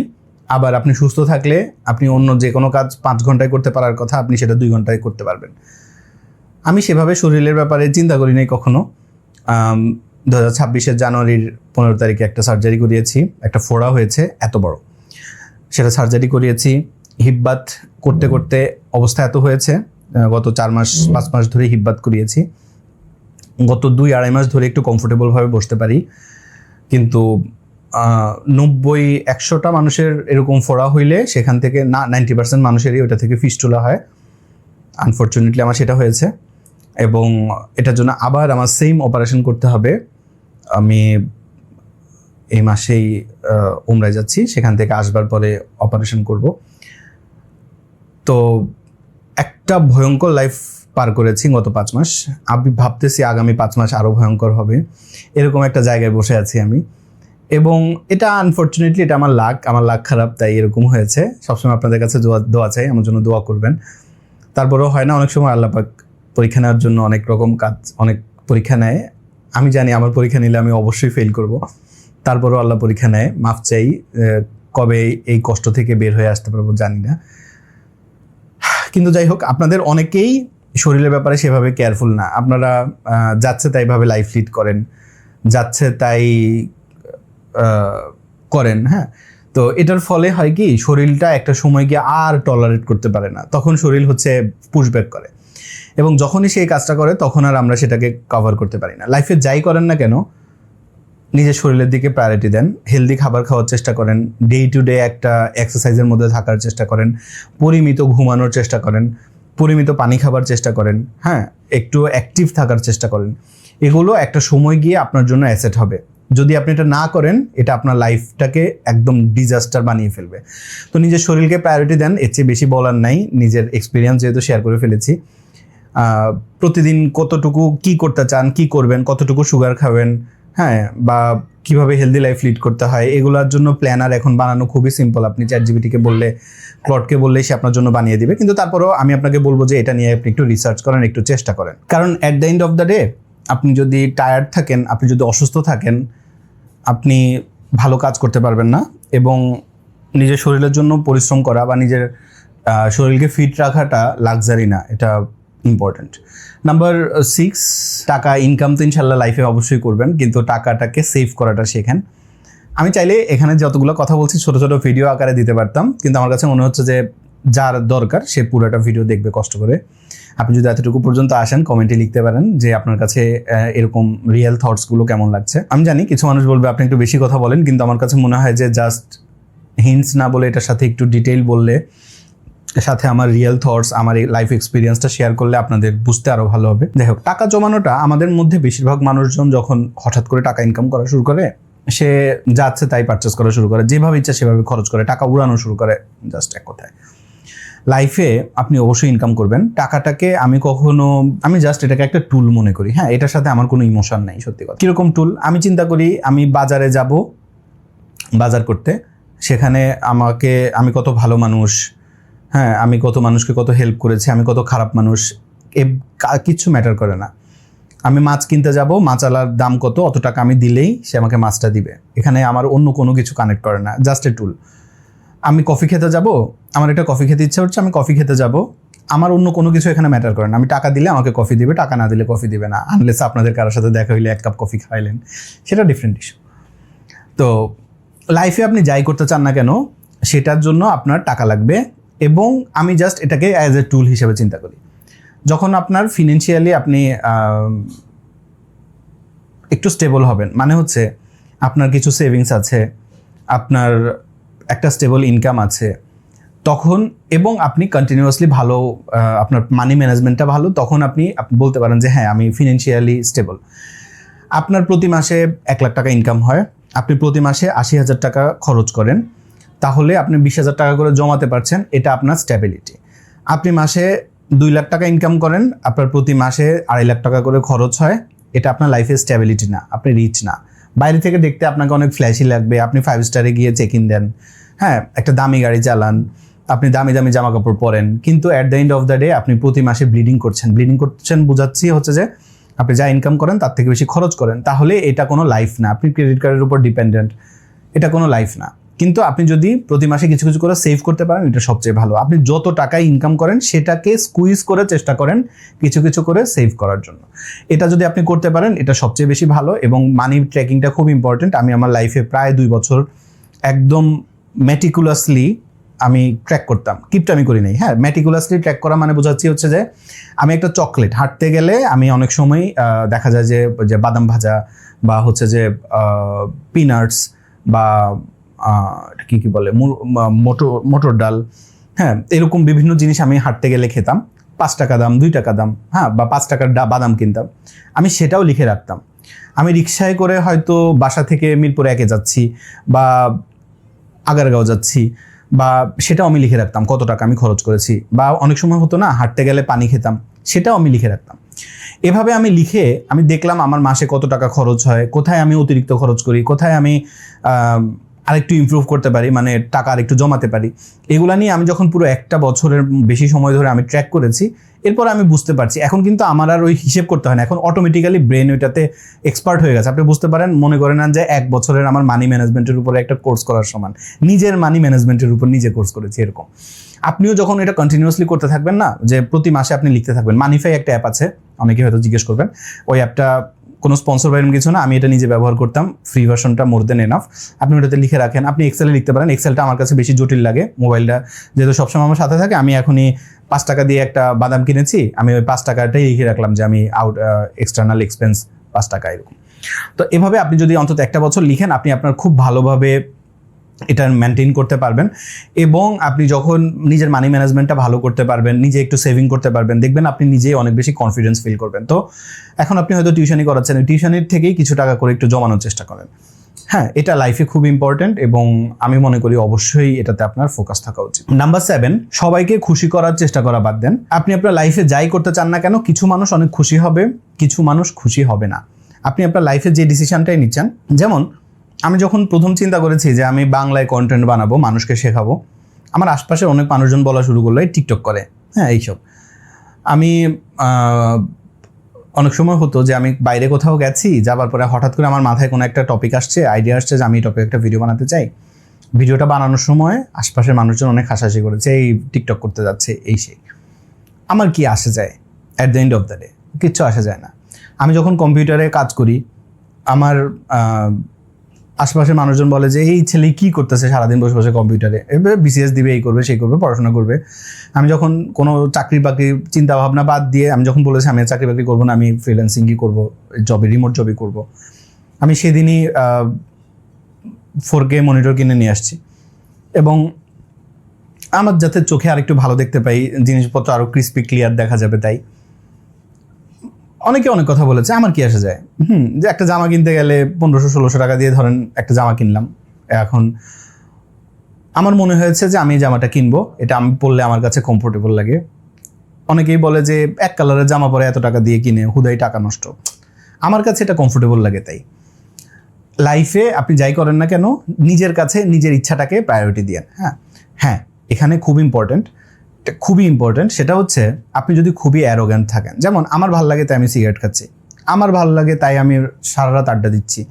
আবার আপনি সুস্থ থাকলে আপনি অন্য যে কোনো কাজ 5 ঘন্টায় করতে পারার কথা আপনি সেটা 2 ঘন্টায় করতে পারবেন। আমি সেভাবে শরীরের ব্যাপারে চিন্তা করি নাই কখনো। 2026 জানুয়ারির 15 তারিখে একটা সার্জারি করিয়েছি, একটা ফোড়া হয়েছে এত বড়, সেটা সার্জারি করিয়েছি। হিপবাত করতে করতে অবস্থা এত হয়েছে, গত 4-5 মাস ধরে হিপবাত করিয়েছি। গত 2-2.5 মাস ধরে একটু কমফোর্টেবলভাবে বসতে পারি, কিন্তু 90-100টা মানুষের এরকম ফোড়া হইলে সেখান থেকে 90% মানুষেরই ওটা থেকে ফিস্টুলা হয়। আনফর্চুনেটলি আমার সেটা হয়েছে এবং এটার জন্য আবার আমার সেম অপারেশন করতে হবে। আমি এই মাসেই উমরায় যাচ্ছি, সেখান থেকে আসবার পরে অপারেশন করব। তো একটা ভয়ঙ্কর লাইফ পার করেছি গত 5 মাস। আমি ভাবতেছি আগামী 5 মাস আরও ভয়ঙ্কর হবে, এরকম একটা জায়গায় বসে আছি আমি। এবং এটা আনফর্চুনেটলি এটা আমার লাক খারাপ, তাই এরকম হয়েছে। সবসময় আপনাদের কাছে দোয়া চাই, আমার জন্য দোয়া করবেন। তারপরেও হয় না, অনেক সময় আল্লাহ পাক পরীক্ষা নেওয়ার জন্য অনেক রকম কাজ, অনেক পরীক্ষা নেয়। আমি জানি আমার পরীক্ষা নিলে আমি অবশ্যই ফেল করব, তারপরেও আল্লাহ পরীক্ষা নেয়। মাফ চাই, কবে এই কষ্ট থেকে বের হয়ে আসতে পারবো জানি না। কিন্তু যাই হোক, আপনাদের অনেকেই শরীরের ব্যাপারে সেভাবে কেয়ারফুল না। আপনারা যাচ্ছে তাইভাবে লাইফ লিড করেন, যাচ্ছে তাই করেন। হ্যাঁ, তো এটার ফলে হয় কি, শরীরটা একটা সময় গিয়ে আর টলারেট করতে পারে না, তখন শরীর হচ্ছে পুশব্যাক করে এবং যখনই সেই কাজটা করে তখন আর আমরা সেটাকে কভার করতে পারি না। লাইফে যাই করেন না কেন নিজের শরীরের দিকে প্রায়োরিটি দেন, হেলদি খাবার খাওয়ার চেষ্টা করেন, ডে টু ডে একটা এক্সারসাইজের মধ্যে থাকার চেষ্টা করেন, পরিমিত ঘুমানোর চেষ্টা করেন, পরিমিত পানি খাবার চেষ্টা করেন, হ্যাঁ একটু অ্যাক্টিভ থাকার চেষ্টা করেন। এগুলো একটা সময় গিয়ে আপনার জন্য অ্যাসেট হবে। যদি আপনি এটা না করেন এটা আপনার লাইফটাকে একদম ডিজাস্টার বানিয়ে ফেলবে। তো নিজের শরীরকে প্রায়োরিটি দেন, এর চেয়ে বেশি বলার নাই। নিজের এক্সপিরিয়েন্স যেহেতু শেয়ার করে ফেলেছি, প্রতিদিন কতটুকু কি করতে চান, কি করবেন, কতটুকু সুগার খাবেন, হ্যাঁ বা কিভাবে হেলদি লাইফ লিড করতে হয়, এগুলোর জন্য প্ল্যানার এখন বানানো খুবই সিম্পল। আপনি চ্যাটজিপিটিকে বললে, ক্লডকে বললেই সে আপনার জন্য বানিয়ে দিবে। কিন্তু তারপরেও আমি আপনাকে বলবো যে এটা নিয়ে আপনি একটু রিসার্চ করেন, একটু চেষ্টা করেন। কারণ at the end of the day আপনি যদি টায়ার্ড থাকেন, আপনি যদি অসুস্থ থাকেন, আপনি ভালো কাজ করতে পারবেন না। এবং নিজের শরীরের জন্য পরিশ্রম করা বা নিজের শরীরকে ফিট রাখাটা লাক্সারি না, এটা ইম্পর্ট্যান্ট। নাম্বার 6, টাকা ইনকাম তো ইনশাল্লাহ লাইফে অবশ্যই করবেন, কিন্তু টাকাটাকে সেভ করাটা শেখেন। আমি চাইলে এখানে যতগুলো কথা বলছি ছোটো ছোটো ভিডিও আকারে দিতে পারতাম, কিন্তু আমার কাছে মনে হচ্ছে যে যার দরকার সে পুরোটা ভিডিও দেখবে কষ্ট করে। আপনি যদি এতটুকু পর্যন্ত আসেন, কমেন্টে লিখতে পারেন যে আপনার কাছে এরকম রিয়েল থটসগুলো কেমন লাগছে। আমি জানি কিছু মানুষ বলবে আপনি একটু বেশি কথা বলেন, কিন্তু আমার কাছে মনে হয় যে জাস্ট হিন্টস না বলে এটার সাথে একটু ডিটেইল বললে, সাথে আমার রিয়েল থটস, আমার এই লাইফ এক্সপিরিয়েন্সটা শেয়ার করলে আপনাদের বুঝতে আরও ভালো হবে। যাই হোক, টাকা জমানোটা আমাদের মধ্যে বেশিরভাগ মানুষজন যখন হঠাৎ করে টাকা ইনকাম করা শুরু করে, সে যাচ্ছে তাই পারচেস করা শুরু করে, যেভাবে ইচ্ছা সেভাবে খরচ করে, টাকা উড়ানো শুরু করে, জাস্ট এক কথায়। লাইফে আপনি অবশ্যই ইনকাম করবেন। টাকাটাকে আমি জাস্ট এটাকে একটা টুল মনে করি। হ্যাঁ, এটার সাথে আমার কোনো ইমোশন নাই, সত্যি কথা। কিরকম টুল? আমি চিন্তা করি আমি বাজারে যাব বাজার করতে, সেখানে আমি কত ভালো মানুষ, হ্যাঁ, আমি কত মানুষকে কত হেল্প করেছি, আমি কত খারাপ মানুষ, কিচ্ছু ম্যাটার করে না। আমি মাছ কিনতে যাব, মাছওয়ালার দাম কত, অত টাকা আমি দিলেই সে আমাকে মাছটা দিবে। এখানে আমার অন্য কোনো কিছু কানেক্ট করে না, জাস্ট এ টুল। আমি কফি খেতে যাব, আমার একটা কফি খেতে ইচ্ছা হচ্ছে, আমি কফি খেতে যাব, আমার অন্য কোনো কিছু এখানে ম্যাটার করে না। আমি টাকা দিলে আমাকে কফি দিবে, টাকা না দিলে কফি দিবে না, আনলেস আপনাদের কারোর সাথে দেখা হইলে 1 কাপ কফি খাওয়াইলেন, সেটা ডিফারেন্ট ইস্যু। তো লাইফে আপনি যাই করতে চান না কেন, সেটার জন্য আপনার টাকা লাগবে, এবং আমি জাস্ট এটাকে অ্যাজ এ টুল হিসেবে চিন্তা করি। যখন আপনার ফিনান্সিয়ালি আপনি একটু স্টেবল হবেন, মানে হচ্ছে আপনার কিছু সেভিংস আছে, আপনার একটা স্টেবল ইনকাম আছে, তখন এবং আপনি কন্টিনিউয়াসলি ভালো, আপনার মানি ম্যানেজমেন্টটা ভালো, তখন আপনি বলতে পারেন যে হ্যাঁ, আমি ফিনান্সিয়ালি স্টেবল। আপনার প্রতি মাসে 1 লাখ টাকা ইনকাম হয়, আপনি প্রতি মাসে 80,000 টাকা খরচ করেন, তাহলে আপনি 20,000 টাকা করে জমাতে পারছেন, এটা আপনার স্ট্যাবিলিটি। আপনি মাসে 2 লাখ টাকা ইনকাম করেন, আপনার প্রতি মাসে 2.5 লাখ টাকা করে খরচ হয়, এটা আপনার লাইফের স্ট্যাবিলিটি না, আপনি রিচ না। বাইরে থেকে দেখতে আপনাকে অনেক ফ্ল্যাশি লাগবে, আপনি 5 স্টারে গিয়ে চেক ইন দেন, হ্যাঁ, একটা দামি গাড়ি চালান, আপনি দামি দামি জামা কাপড় পরেন, কিন্তু at the end of the day আপনি প্রতি মাসে ব্লিডিং করছেন বোঝাচ্ছি হচ্ছে যে আপনি যা ইনকাম করেন তার থেকে বেশি খরচ করেন, তাহলে এটা কোনো লাইফ না। আপনি ক্রেডিট কার্ডের উপর ডিপেন্ডেন্ট, এটা কোনো লাইফ না। কিন্তু আপনি যদি প্রতি মাসে কিছু কিছু করে সেভ করতে পারেন, এটা সবচেয়ে ভালো। আপনি যত টাকা ইনকাম করেন সেটাকে স্কুইজ করে চেষ্টা করেন কিছু কিছু করে সেভ করার জন্য। এটা যদি আপনি করতে পারেন, এটা সবচেয়ে বেশি ভালো। এবং মানি ট্র্যাকিংটা খুব ইম্পর্টেন্ট। আমি আমার লাইফে প্রায় 2 বছর একদম ম্যাটিকুলাসলি আমি ট্র্যাক করতাম, কিপটা আমি করি নাই। হ্যাঁ, ম্যাটিকুলাসলি ট্র্যাক করা মানে বোঝাচ্ছি হচ্ছে যে আমি একটা চকলেট হাঁটতে গেলে আমি অনেক সময় দেখা যায় যে বাদাম ভাজা বা হচ্ছে যে পিনাটস বা কি বলে মটর ডাল, হ্যাঁ, এরকম বিভিন্ন জিনিস আমি হাঁটতে গেলে খেতাম। 5 টাকা দাম, 2 টাকা দাম, হ্যাঁ, বা 5 টাকার বাদাম কিনতাম, আমি সেটাও লিখে রাখতাম। আমি রিক্সায় করে হয়তো বাসা থেকে মিরপুর 1-এ যাচ্ছি বা আগারগাঁও যাচ্ছি, বা সেটাও আমি লিখে রাখতাম কত টাকা আমি খরচ করেছি। বা অনেক সময় হতো না, হাঁটতে গেলে পানি খেতাম, সেটাও আমি লিখে রাখতাম। এভাবে আমি লিখে আমি দেখলাম আমার মাসে কত টাকা খরচ হয়, কোথায় আমি অতিরিক্ত খরচ করি, কোথায় আমি আরেকটু ইমপ্রুভ করতে পারি, মানে টাকা আরেকটু জমাতে পারি। এগুলা নিয়ে আমি যখন পুরো 1 বছরের বেশি সময় ধরে আমি ট্র্যাক করেছি, এরপর আমি বুঝতে পারছি এখন কিন্তু আমার আর ওই হিসেব করতে হয় না, এখন অটোমেটিক্যালি ব্রেন ওইটাতে এক্সপার্ট হয়ে গেছে। আপনি বুঝতে পারেন, মনে করেন না যে 1 বছরের আমার মানি ম্যানেজমেন্টের উপরে একটা কোর্স করার সমান, নিজের মানি ম্যানেজমেন্টের উপর নিজে কোর্স করেছি এরকম। আপনিও যখন এটা কন্টিনিউয়াসলি করতে থাকবেন না, যে প্রতি মাসে আপনি লিখতে থাকবেন। মানিফাই একটা অ্যাপ আছে, অনেকে হয়তো জিজ্ঞেস করবেন, ওই অ্যাপটা কোনো স্পন্সর বা এরকম কিছু না, আমি এটা নিজে ব্যবহার করতাম, ফ্রি ভার্সনটা মোর দেন এনাফ। আপনি ওটাতে লিখে রাখেন, আপনি এক্সেলে লিখতে পারেন। এক্সেলটা আমার কাছে বেশি জটিল লাগে, মোবাইলটা যেহেতু সবসময় আমার সাথে থাকে। আমি এখনই 5 টাকা দিয়ে একটা বাদাম কিনেছি, আমি ওই 5 টাকাটাই লিখে রাখলাম যে আমি এক্সটার্নাল এক্সপেন্স 5 টাকা, এরকম। তো এভাবে আপনি যদি অন্তত 1 বছর লিখেন, আপনি আপনার খুব ভালোভাবে এটা মেনটেন করতে পারবেন। এবং আপনি যখন নিজের মানি ম্যানেজমেন্টটা ভালো করতে পারবেন, নিজে একটু সেভিং করতে পারবেন, দেখবেন আপনি নিজেই অনেক বেশি কনফিডেন্স ফিল করবেন। তো এখন আপনি হয়তো টিউশনি করাচ্ছেন, টিউশনির থেকেই কিছু টাকা করে একটু জমানোর চেষ্টা করেন। হ্যাঁ, এটা লাইফে খুব ইম্পর্টেন্ট এবং আমি মনে করি অবশ্যই এটাতে আপনার ফোকাস থাকা উচিত। নাম্বার 7, সবাইকে খুশি করার চেষ্টা করা বাদ দেন। আপনি আপনার লাইফে যাই করতে চান না কেন, কিছু মানুষ অনেক খুশি হবে, কিছু মানুষ খুশি হবে না। আপনি আপনার লাইফে যে ডিসিশনটাই নিচ্ছেন, যেমন আমি যখন প্রথম চিন্তা করেছি যে আমি বাংলায় কন্টেন্ট বানাবো, মানুষকে শেখাবো, আমার আশপাশের অনেক মানুষজন বলা শুরু করলো এই টিকটক করে, হ্যাঁ, এইসব। আমি অনেক সময় হতো যে আমি বাইরে কোথাও গেছি, যাবার পরে হঠাৎ করে আমার মাথায় কোনো একটা টপিক আসছে, আইডিয়া আসছে যে আমি এই টপিকে একটা ভিডিও বানাতে চাই। ভিডিওটা বানানোর সময় আশপাশের মানুষজন অনেক হাসাহাসি করেছে, এই টিকটক করতে যাচ্ছে, এই সেই। আমার কি আসে যায়? At the end of the day কিচ্ছু আসে যায় না। আমি যখন কম্পিউটারে কাজ করি, আমার আশপাশের মানুষজন বলে যে এই ছেলে কি করতেছে সারাদিন বসে বসে কম্পিউটারে, এবার বিসিএস দিবে, এই করবে সেই করবে, পড়াশোনা করবে। আমি যখন কোনো চাকরি বাকরির চিন্তা ভাবনা বাদ দিয়ে আমি যখন বলেছি আমি চাকরি বাকরি করবো না, আমি ফ্রিল্যান্সিংই করবো, রিমোট জবই করব, আমি সেদিনই 4K মনিটর কিনে নিয়ে আসছি। এবং আমার যাতে চোখে আরেকটু ভালো দেখতে পাই, জিনিসপত্র আরও ক্রিস্পি ক্লিয়ার দেখা যাবে, তাই অনেকে অনেক কথা বলেছে, আমার কি আসে যায়। যে একটা জামা কিনতে গেলে 1500-1600 টাকা দিয়ে ধরেন একটা জামা কিনলাম, এখন আমার মনে হয়েছে যে আমি এই জামাটা কিনবো, এটা আমি পরলে আমার কাছে কমফোর্টেবল লাগে। অনেকেই বলে যে এক কালারের জামা পরে এত টাকা দিয়ে কিনে হুদাই টাকা নষ্ট, আমার কাছে এটা কমফোর্টেবল লাগে। তাই লাইফে আপনি যাই করেন না কেন নিজের কাছে নিজের ইচ্ছাটাকে প্রায়োরিটি দিয়েন। হ্যাঁ, এখানে খুবই ইম্পর্টেন্ট সেটা হচ্ছে আপনি যদি খুবই অ্যারোগ্যান্ট থাকেন, যেমন আমার ভালো লাগে তাই আমি সিগারেট খাচ্ছি, আমার ভালো লাগে তাই আমি সারা রাত আড্ডা দিচ্ছি,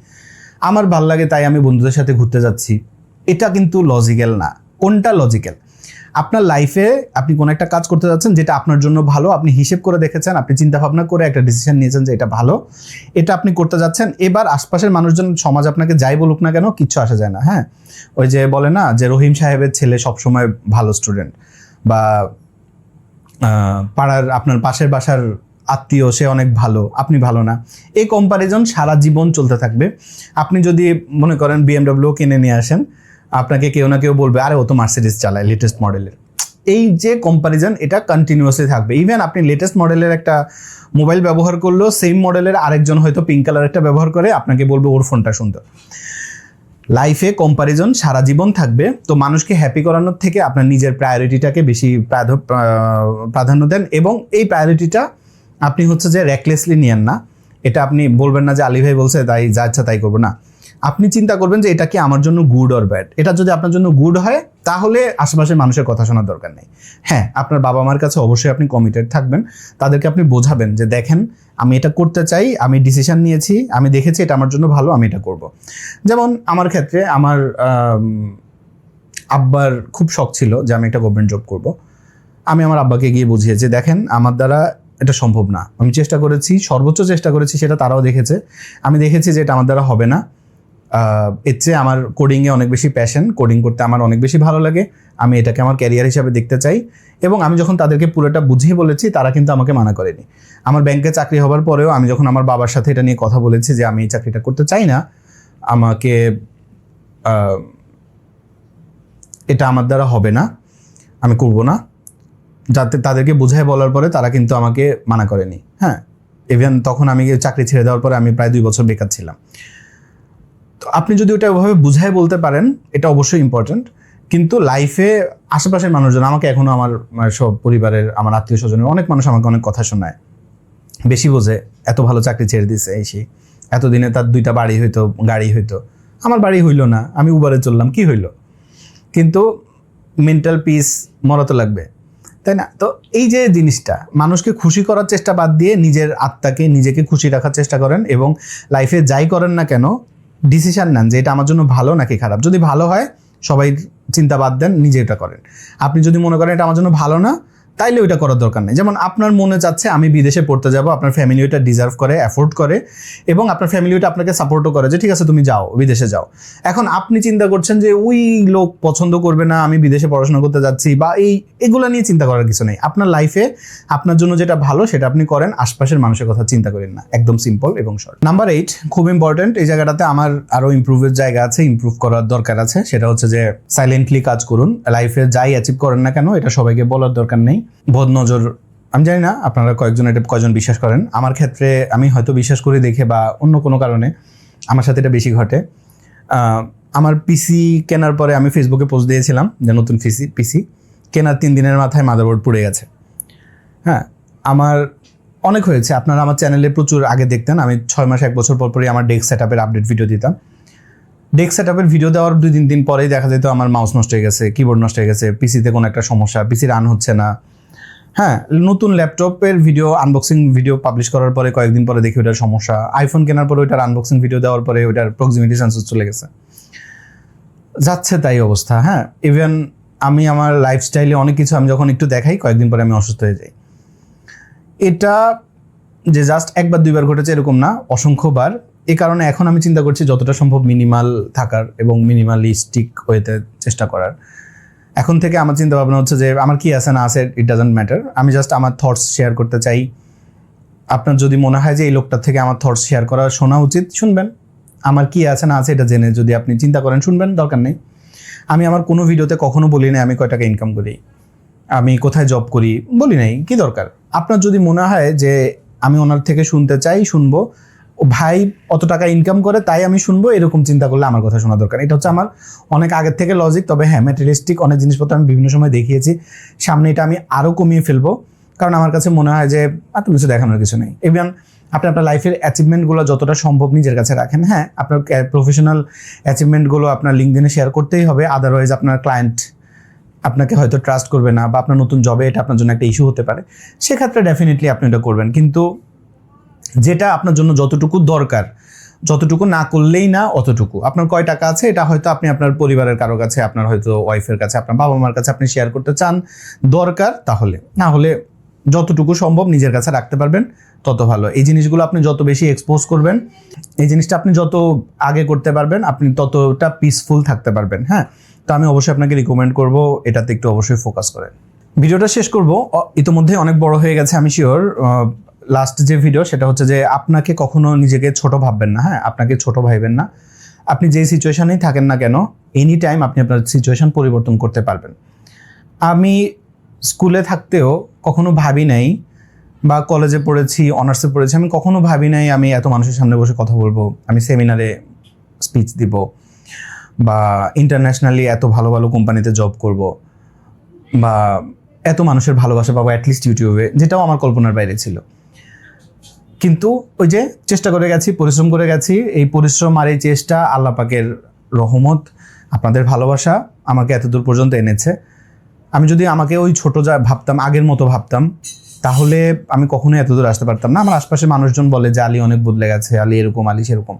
আমার ভালো লাগে তাই আমি বন্ধুদের সাথে ঘুরতে যাচ্ছি, এটা কিন্তু লজিক্যাল না। কোনটা লজিক্যাল? আপনার লাইফে আপনি কোনো একটা কাজ করতে যাচ্ছেন যেটা আপনার জন্য ভালো, আপনি হিসেব করে দেখেছেন, আপনি চিন্তা ভাবনা করে একটা ডিসিশন নিয়েছেন যে এটা ভালো, এটা আপনি করতে যাচ্ছেন। এবার আশপাশের মানুষজন, সমাজ আপনাকে যাই বলুক না কেন কিচ্ছু আসে যায় না। হ্যাঁ, ওই যে বলে না যে রহিম সাহেবের ছেলে সবসময় ভালো স্টুডেন্ট, বা পাড়ার আপনার পাশের বাসার আত্মীয় সে অনেক ভালো, আপনি ভালো না, এই কম্প্যারিজন সারা জীবন চলতে থাকবে। আপনি যদি মনে করেন BMW কিনে নিয়ে আসেন, আপনাকে কেউ না কেউ বলবে আরে ও তো মার্সিডিজ চালায় লেটেস্ট মডেলের। এই যে কম্প্যারিজন এটা কন্টিনিউয়াসলি থাকবে। ইভেন আপনি লেটেস্ট মডেলের একটা মোবাইল ব্যবহার করলেও সেম মডেলের আরেকজন হয়তো পিঙ্ক কালার একটা ব্যবহার করে, আপনাকে বলবে ওর ফোনটা সুন্দর। লাইফে কম্প্যারিজন সারা জীবন থাকবে। তো মানুষকে হ্যাপি করানোর থেকে আপনার নিজের প্রায়োরিটিটাকে বেশি প্রাধান্য দেন, এবং এই প্রায়োরিটিটা আপনি হচ্ছে যে রেকলেসলি নিয়েন না। এটা আপনি বলবেন না যে আলী ভাই বলছে তাই যা ইচ্ছা তাই করবো না। আপনি চিন্তা করবেন যে এটা কি আমার জন্য গুড অর ব্যাড। এটা যদি আপনার জন্য গুড হয় তাহলে আশেপাশের মানুষের কথা শোনার দরকার নেই। হ্যাঁ, আপনার বাবা মার কাছে অবশ্যই আপনি কমিটেড থাকবেন, তাদেরকে আপনি বোঝাবেন যে দেখেন আমি এটা করতে চাই, আমি ডিসিশন নিয়েছি, আমি দেখেছি এটা আমার জন্য ভালো, আমি এটা করব। যেমন আমার ক্ষেত্রে আমার আব্বার খুব শখ ছিল যে আমি একটা গভর্নমেন্ট জব করব। আমি আমার আব্বাকে গিয়ে বুঝিয়েছি দেখেন আমার দ্বারা এটা সম্ভব না, আমি চেষ্টা করেছি, সর্বোচ্চ চেষ্টা করেছি, সেটা তারাও দেখেছে, আমি দেখেছি যে এটা আমার দ্বারা হবে না। এর চেয়ে আমার কোডিংয়ে অনেক বেশি প্যাশন, কোডিং করতে আমার অনেক বেশি ভালো লাগে, আমি এটাকে আমার ক্যারিয়ার হিসাবে দেখতে চাই। এবং আমি যখন তাদেরকে পুরোটা বুঝিয়ে বলেছি তারা কিন্তু আমাকে মানা করেনি। আমার ব্যাংকে চাকরি হওয়ার পরেও আমি যখন আমার বাবার সাথে এটা নিয়ে কথা বলেছি যে আমি এই চাকরিটা করতে চাই না, আমাকে এটা আমার দ্বারা হবে না, আমি করব না, যাতে তাদেরকে বুঝায় বলার পরে তারা কিন্তু আমাকে মানা করেনি। হ্যাঁ, ইভেন তখন আমি চাকরি ছেড়ে দেওয়ার পরে আমি প্রায় 2 বছর বেকার ছিলাম। তো আপনি যদি ওটা ওভাবে বুঝায় বলতে পারেন এটা অবশ্যই ইম্পর্টেন্ট। কিন্তু লাইফে আশেপাশের মানুষজন, আমাকে এখনও আমার সব পরিবারের, আমার আত্মীয় স্বজনের অনেক মানুষ আমাকে অনেক কথা শোনায়, বেশি বোঝে, এত ভালো চাকরি ছেড়ে দিচ্ছে এই সেই, এতদিনে তার 2টা বাড়ি হইতো, গাড়ি হইতো, আমার বাড়ি হইলো না, আমি উবারে চললাম, কি হইলো? কিন্তু মেন্টাল পিস মরা তো লাগবে, তাই না? তো এই যে জিনিসটা, মানুষকে খুশি করার চেষ্টা বাদ দিয়ে নিজের আত্মাকে, নিজেকে খুশি রাখার চেষ্টা করেন, এবং লাইফে যাই করেন না কেন ডিসিশন নেন যে এটা আমার জন্য ভালো নাকি খারাপ। যদি ভালো হয় সবাই চিন্তা বাদ দেন, নিজে এটা করেন। আপনি যদি মনে করেন এটা আমার জন্য ভালো না, তাইলে ওইটা করার দরকার নেই। যেমন আপনার মনে চাচ্ছে আমি বিদেশে পড়তে যাব, আপনার ফ্যামিলি ওইটা ডিজার্ভ করে, অ্যাফোর্ড করে, এবং আপনার ফ্যামিলি ওইটা আপনাকে সাপোর্টও করে যে ঠিক আছে তুমি যাও, বিদেশে যাও। এখন আপনি চিন্তা করছেন যে ওই লোক পছন্দ করবে না, আমি বিদেশে পড়াশোনা করতে যাচ্ছি, বা এগুলো নিয়ে চিন্তা করার কিছু নেই। আপনার লাইফে আপনার জন্য যেটা ভালো সেটা আপনি করেন, আশপাশের মানুষের কথা চিন্তা করেন না। একদম সিম্পল এবং শর্ট। নাম্বার 8 খুব ইম্পর্টেন্ট, এই জায়গাটাতে আমার আরও ইমপ্রুভের জায়গা আছে, ইমপ্রুভ করার দরকার আছে। সেটা হচ্ছে যে সাইলেন্টলি কাজ করুন। লাইফে যাই অ্যাচিভ করেন না কেন এটা সবাইকে বলার দরকার নেই। বদনজর, আমি জানি না আপনারা কয়জন বিশ্বাস করেন, আমার ক্ষেত্রে আমি হয়তো বিশ্বাস করি দেখে বা অন্য কোনো কারণে আমার সাথে এটা বেশি ঘটে। আমার পিসি কেনার পরে আমি ফেসবুকে পোস্ট দিয়েছিলাম যে নতুন পিসি কেনার 3 দিনের মাথায় মাদারবোর্ড পুড়ে গেছে। হ্যাঁ, আমার অনেক হয়েছে, আপনারা আমার চ্যানেলে প্রচুর আগে দেখতেন, আমি 6 মাস 1 বছর পরই আমার ডেস্ক সেটআপের আপডেট ভিডিও দিতাম। ডেস্ক সেটআপের ভিডিও দেওয়ার 2-3 দিন পরেই দেখা যেত আমার মাউস নষ্ট হয়ে গেছে, কিবোর্ড নষ্ট হয়ে গেছে, পিসিতে কোনো একটা সমস্যা, পিসি রান হচ্ছে না। হ্যাঁ, নতুন ল্যাপটপের ভিডিও আনবক্সিং ভিডিও পাবলিশ করার পরে কয়েকদিন পরে দেখি ওটার সমস্যা। আইফোন কেনার পরে ওইটার আনবক্সিং ভিডিও দেওয়ার পরে ওইটার প্রক্সিমিটি সেন্সর চলে গেছে, যাচ্ছে তাই অবস্থা। হ্যাঁ, ইভেন আমি আমার লাইফস্টাইলে অনেক কিছু আমি যখন একটু দেখাই কয়েকদিন পরে আমি অসুস্থ হয়ে যাই। এটা যে জাস্ট 1-2 বার ঘটেছে এরকম না, অসংখ্যবার। এই কারণে এখন আমি চিন্তা করছি যতটা সম্ভব মিনিমাল থাকার এবং মিনিমালিস্টিক ওয়েতে চেষ্টা করার। এখন থেকে আমার চিন্তা ভাবনা হচ্ছে যে আমার কি আছে না আছে ইট ডাজন্ট ম্যাটার, আমি জাস্ট আমার থটস শেয়ার করতে চাই। আপনার যদি মনে হয় যে এই লোকটার থেকে আমার থটস শেয়ার করা শোনা উচিত, শুনবেন। আমার কি আছে না আছে এটা জেনে যদি আপনি চিন্তা করেন শুনবেন, দরকার নেই। আমি আমার কোনো ভিডিওতে কখনো বলি না আমি কয় টাকা ইনকাম করি, আমি কোথায় জব করি, বলি নাই, কি দরকার। আপনার যদি মনে হয় যে আমি ওনার থেকে শুনতে চাই, শুনবো, ভাই অত টাকা ইনকাম করে তাই আমি শুনবো, এরকম চিন্তা করলে আমার কথা শোনা দরকার। এটা হচ্ছে আমার অনেক আগের থেকে লজিক। তবে হ্যাঁ, ম্যাটেরিয়ালিস্টিক অনেক জিনিসপত্র আমি বিভিন্ন সময় দেখিয়েছি, সামনে এটা আমি আরও কমিয়ে ফেলবো, কারণ আমার কাছে মনে হয় যে এত কিছু দেখানোর কিছু নেই। ইভেন আপনি আপনার লাইফের অ্যাচিভমেন্টগুলো যতটা সম্ভব নিজের কাছে রাখেন। হ্যাঁ, আপনার প্রফেশনাল অ্যাচিভমেন্টগুলো আপনার লিঙ্কডইনে শেয়ার করতেই হবে, আদারওয়াইজ আপনার ক্লায়েন্ট আপনাকে হয়তো ট্রাস্ট করবে না, বা আপনার নতুন জবে এটা আপনার জন্য একটা ইস্যু হতে পারে। সেক্ষেত্রে ডেফিনেটলি আপনি এটা করবেন, কিন্তু যেটা আপনার জন্য যতটুকু দরকার, যতটুকু না করলেই না অতটুকু। আপনার কয় টাকা আছে এটা হয়তো আপনি আপনার পরিবারের কারো কাছে, আপনার হয়তো ওয়াইফের কাছে, আপনার বাবা মার কাছে আপনি শেয়ার করতে চান দরকার, তাহলে না হলে যতটুকু সম্ভব নিজের কাছে রাখতে পারবেন তত ভালো। এই জিনিসগুলো আপনি যত বেশি এক্সপোজ করবেন, এই জিনিসটা আপনি যত আগে করতে পারবেন, আপনি ততটা পিসফুল থাকতে পারবেন। হ্যাঁ, তো আমি অবশ্যই আপনাকে রিকমেন্ড করব এটাতে একটু অবশ্যই ফোকাস করেন। ভিডিওটা শেষ করব, ইতিমধ্যে অনেক বড় হয়ে গেছে আমি শিওর। লাস্ট যে ভিডিও সেটা হচ্ছে যে আপনাকে কখনো নিজেকে ছোট ভাববেন না। হ্যাঁ, আপনাকে ছোট ভাববেন না। আপনি যেই সিচুয়েশনেই থাকেন না কেন, এনি টাইম আপনি আপনার সিচুয়েশন পরিবর্তন করতে পারবেন। আমি স্কুলে থাকতেও কখনো ভাবি নাই, বা কলেজে পড়েছি, অনার্সে পড়েছি, আমি কখনো ভাবি নাই আমি এত মানুষের সামনে বসে কথা বলবো, আমি সেমিনারে স্পিচ দিব, বা ইন্টারন্যাশনালি এত ভালো ভালো কোম্পানিতে জব করব, বা এত মানুষের ভালোবাসা পাবো অ্যাটলিস্ট ইউটিউবে, যেটাও আমার কল্পনার বাইরে ছিল। কিন্তু ওই যে চেষ্টা করে গেছি, পরিশ্রম করে গেছি, এই পরিশ্রম আর এই চেষ্টা, আল্লাহ পাকের রহমত, আপনাদের ভালোবাসা আমাকে এতদূর পর্যন্ত এনেছে। আমি যদি আমাকে ওই ছোট যা ভাবতাম, আগের মতো ভাবতাম, তাহলে আমি কখনোই এতদূর আসতে পারতাম না। আমার আশপাশে মানুষজন বলে যে আলী অনেক বদলে গেছে, আলী এরকম, আলী সেরকম।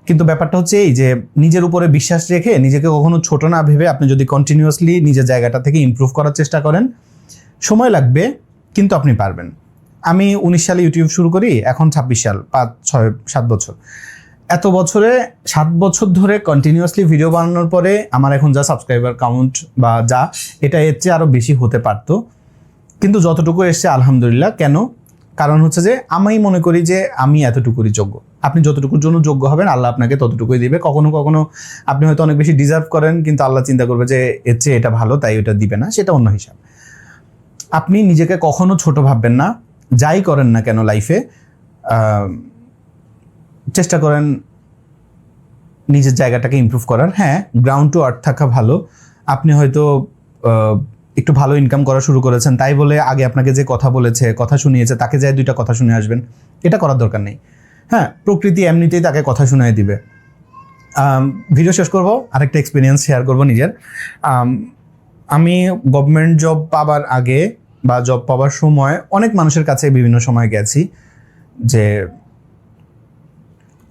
কিন্তু ব্যাপারটা হচ্ছে এই যে নিজের উপরে বিশ্বাস রেখে, নিজেকে কখনো ছোট না ভেবে আপনি যদি কন্টিনিউয়াসলি নিজের জায়গাটা থেকে ইমপ্রুভ করার চেষ্টা করেন, সময় লাগবে কিন্তু আপনি পারবেন। আমি 19 সালে ইউটিউব শুরু করি, এখন 26 সাল, 5-6-7 বছর। এত বছরে 7 বছর ধরে কন্টিনিউয়াসলি ভিডিও বানানোর পরে আমার এখন যা সাবস্ক্রাইবার কাউন্ট বা যা, এটা এর চেয়ে আরও বেশি হতে পারতো, কিন্তু যতটুকু এসছে আলহামদুলিল্লাহ। কেন? কারণ হচ্ছে যে আমি মনে করি যে আমি এতটুকুরই যোগ্য। আপনি যতটুকুর জন্য যোগ্য হবেন আল্লাহ আপনাকে ততটুকুই দিবে। কখনো কখনো আপনি হয়তো অনেক বেশি ডিজার্ভ করেন, কিন্তু আল্লাহ চিন্তা করবে যে এর চেয়ে এটা ভালো, তাই ওটা দিবে না, সেটা অন্য হিসাব। আপনি নিজেকে কখনো ছোট ভাববেন না, যাই করেন না কেন লাইফে। চেষ্টা করেন নিজের জায়গাটাকে ইমপ্রুভ করার। হ্যাঁ, গ্রাউন্ড টু আর্থ থাকা ভালো। আপনি হয়তো একটু ভালো ইনকাম করা শুরু করেছেন, তাই বলে আগে আপনাকে যে কথা বলেছে, কথা শুনিয়েছে, তাকে যায় 2টা কথা শুনে আসবেন, এটা করার দরকার নেই। হ্যাঁ, প্রকৃতি এমনিতেই তাকে কথা শুনিয়ে দিবে। ভিডিও শেষ করব, আরেকটা এক্সপিরিয়েন্স শেয়ার করব নিজের। আমি গভর্নমেন্ট জব পাবার আগে বা জব পাওয়ার সময় অনেক মানুষের কাছে বিভিন্ন সময় গেছি যে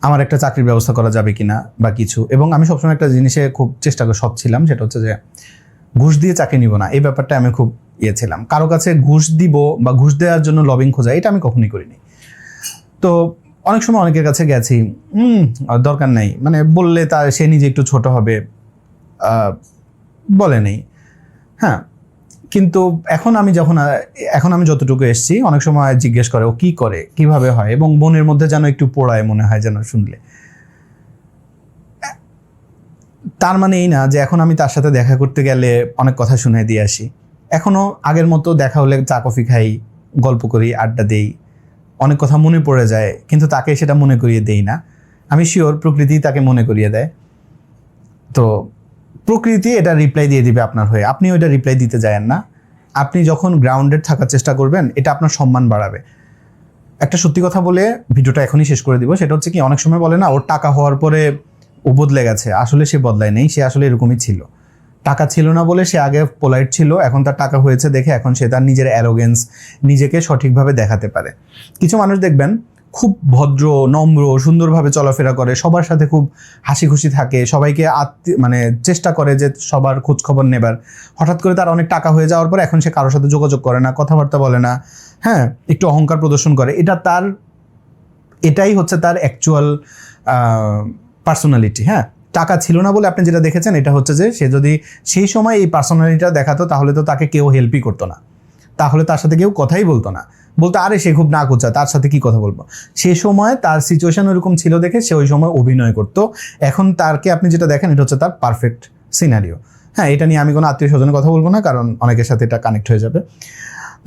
আমার একটা চাকরির ব্যবস্থা করা যাবে কিনা বা কিছু। এবং আমি সবসময় একটা জিনিসে খুব চেষ্টা করে সৎ ছিলাম, সেটা হচ্ছে যে ঘুষ দিয়ে চাকরি নিব না, এই ব্যাপারটা আমি খুব ছিলাম। কারো কাছে ঘুষ দিব বা ঘুষ দেওয়ার জন্য লবিং খোঁজা, এটা আমি কখনোই করিনি। তো অনেক সময় অনেকের কাছে গেছি, দরকার নাই, মানে বললে তা সে নিজে একটু ছোট হবে, বলে নেই। হ্যাঁ, কিন্তু এখন আমি যতটুকু এসেছি, অনেক সময় জিজ্ঞেস করে ও কি করে, কিভাবে হয়, এবং মনের মধ্যে যেন একটু পোড়ায় মনে হয় যেন শুনলে। তার মানে এই না যে এখন আমি তার সাথে দেখা করতে গেলে অনেক কথা শুনে দিয়ে আসি। এখনও আগের মতো দেখা হলে চা কফি খাই, গল্প করি, আড্ডা দেই, অনেক কথা মনে পড়ে যায়, কিন্তু তাকে সেটা মনে করিয়ে দেই না। আমি শিওর প্রকৃতি তাকে মনে করিয়ে দেয়। তো প্রকৃতি এটা রিপ্লাই দিয়ে দিবে আপনার হয়ে, আপনি ওইটা রিপ্লাই দিতে যায়েন না। আপনি যখন গ্রাউন্ডেড থাকার চেষ্টা করবেন, এটা আপনার সম্মান বাড়াবে। একটা সত্যি কথা বলে ভিডিওটা এখনই শেষ করে দিব, সেটা হচ্ছে কি, অনেক সময় বলে না ওর টাকা হওয়ার পরে ও বদলে গেছে। আসলে সে বদলায় নেই, সে আসলে এরকমই ছিল। টাকা ছিল না বলে সে আগে পোলাইট ছিল, এখন তার টাকা হয়েছে দেখে এখন সে তার নিজের অ্যারোগেন্স, নিজেকে সঠিকভাবে দেখাতে পারে। কিছু মানুষ দেখবেন খুব ভদ্র, নম্র, সুন্দরভাবে চলাফেরা করে, সবার সাথে খুব হাসি খুশি থাকে, সবাইকে মানে চেষ্টা করে যে সবার খোঁজ খবর নেবার। হঠাৎ করে তার অনেক টাকা হয়ে যাওয়ার পর এখন সে কারোর সাথে যোগাযোগ করে না, কথাবার্তা বলে না। হ্যাঁ, একটু অহংকার প্রদর্শন করে। এটাই হচ্ছে তার অ্যাকচুয়াল পার্সোনালিটি। হ্যাঁ, টাকা ছিল না বলে আপনি যেটা দেখেছেন, এটা হচ্ছে যে সে যদি সেই সময় এই পার্সোনালিটিটা দেখাতো, তাহলে তো তাকে কেউ হেল্পই করতো না, তাহলে তার সাথে কেউ কথাই বলতো না, বলতো আরে সে খুব না কোচা, তার সাথে কি কথা বলবো। সে সময় তার সিচুয়েশন ওরকম ছিল দেখে সে ওই সময় অভিনয় করতো। এখন তারকে আপনি যেটা দেখেন, এটা হচ্ছে তার পারফেক্ট সিনারিও। হ্যাঁ, এটা নিয়ে আমি কোনো আত্মীয় স্বজনের কথা বলবো না, কারণ অনেকের সাথে এটা কানেক্ট হয়ে যাবে।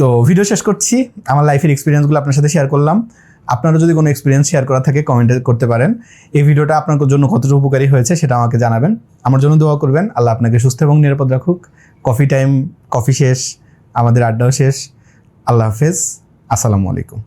তো ভিডিও শেষ করছি, আমার লাইফের এক্সপিরিয়েন্সগুলো আপনার সাথে শেয়ার করলাম। আপনারা যদি কোনো এক্সপিরিয়েন্স শেয়ার করা থাকে কমেন্টে করতে পারেন। এই ভিডিওটা আপনার জন্য কতটা উপকারী হয়েছে সেটা আমাকে জানাবেন। আমার জন্য দোয়া করবেন। আল্লাহ আপনাকে সুস্থ এবং নিরাপদ রাখুক। কফি টাইম, কফি শেষ, আমাদের আড্ডাও শেষ। আল্লাহ হাফেজ, আসসালামু আলাইকুম।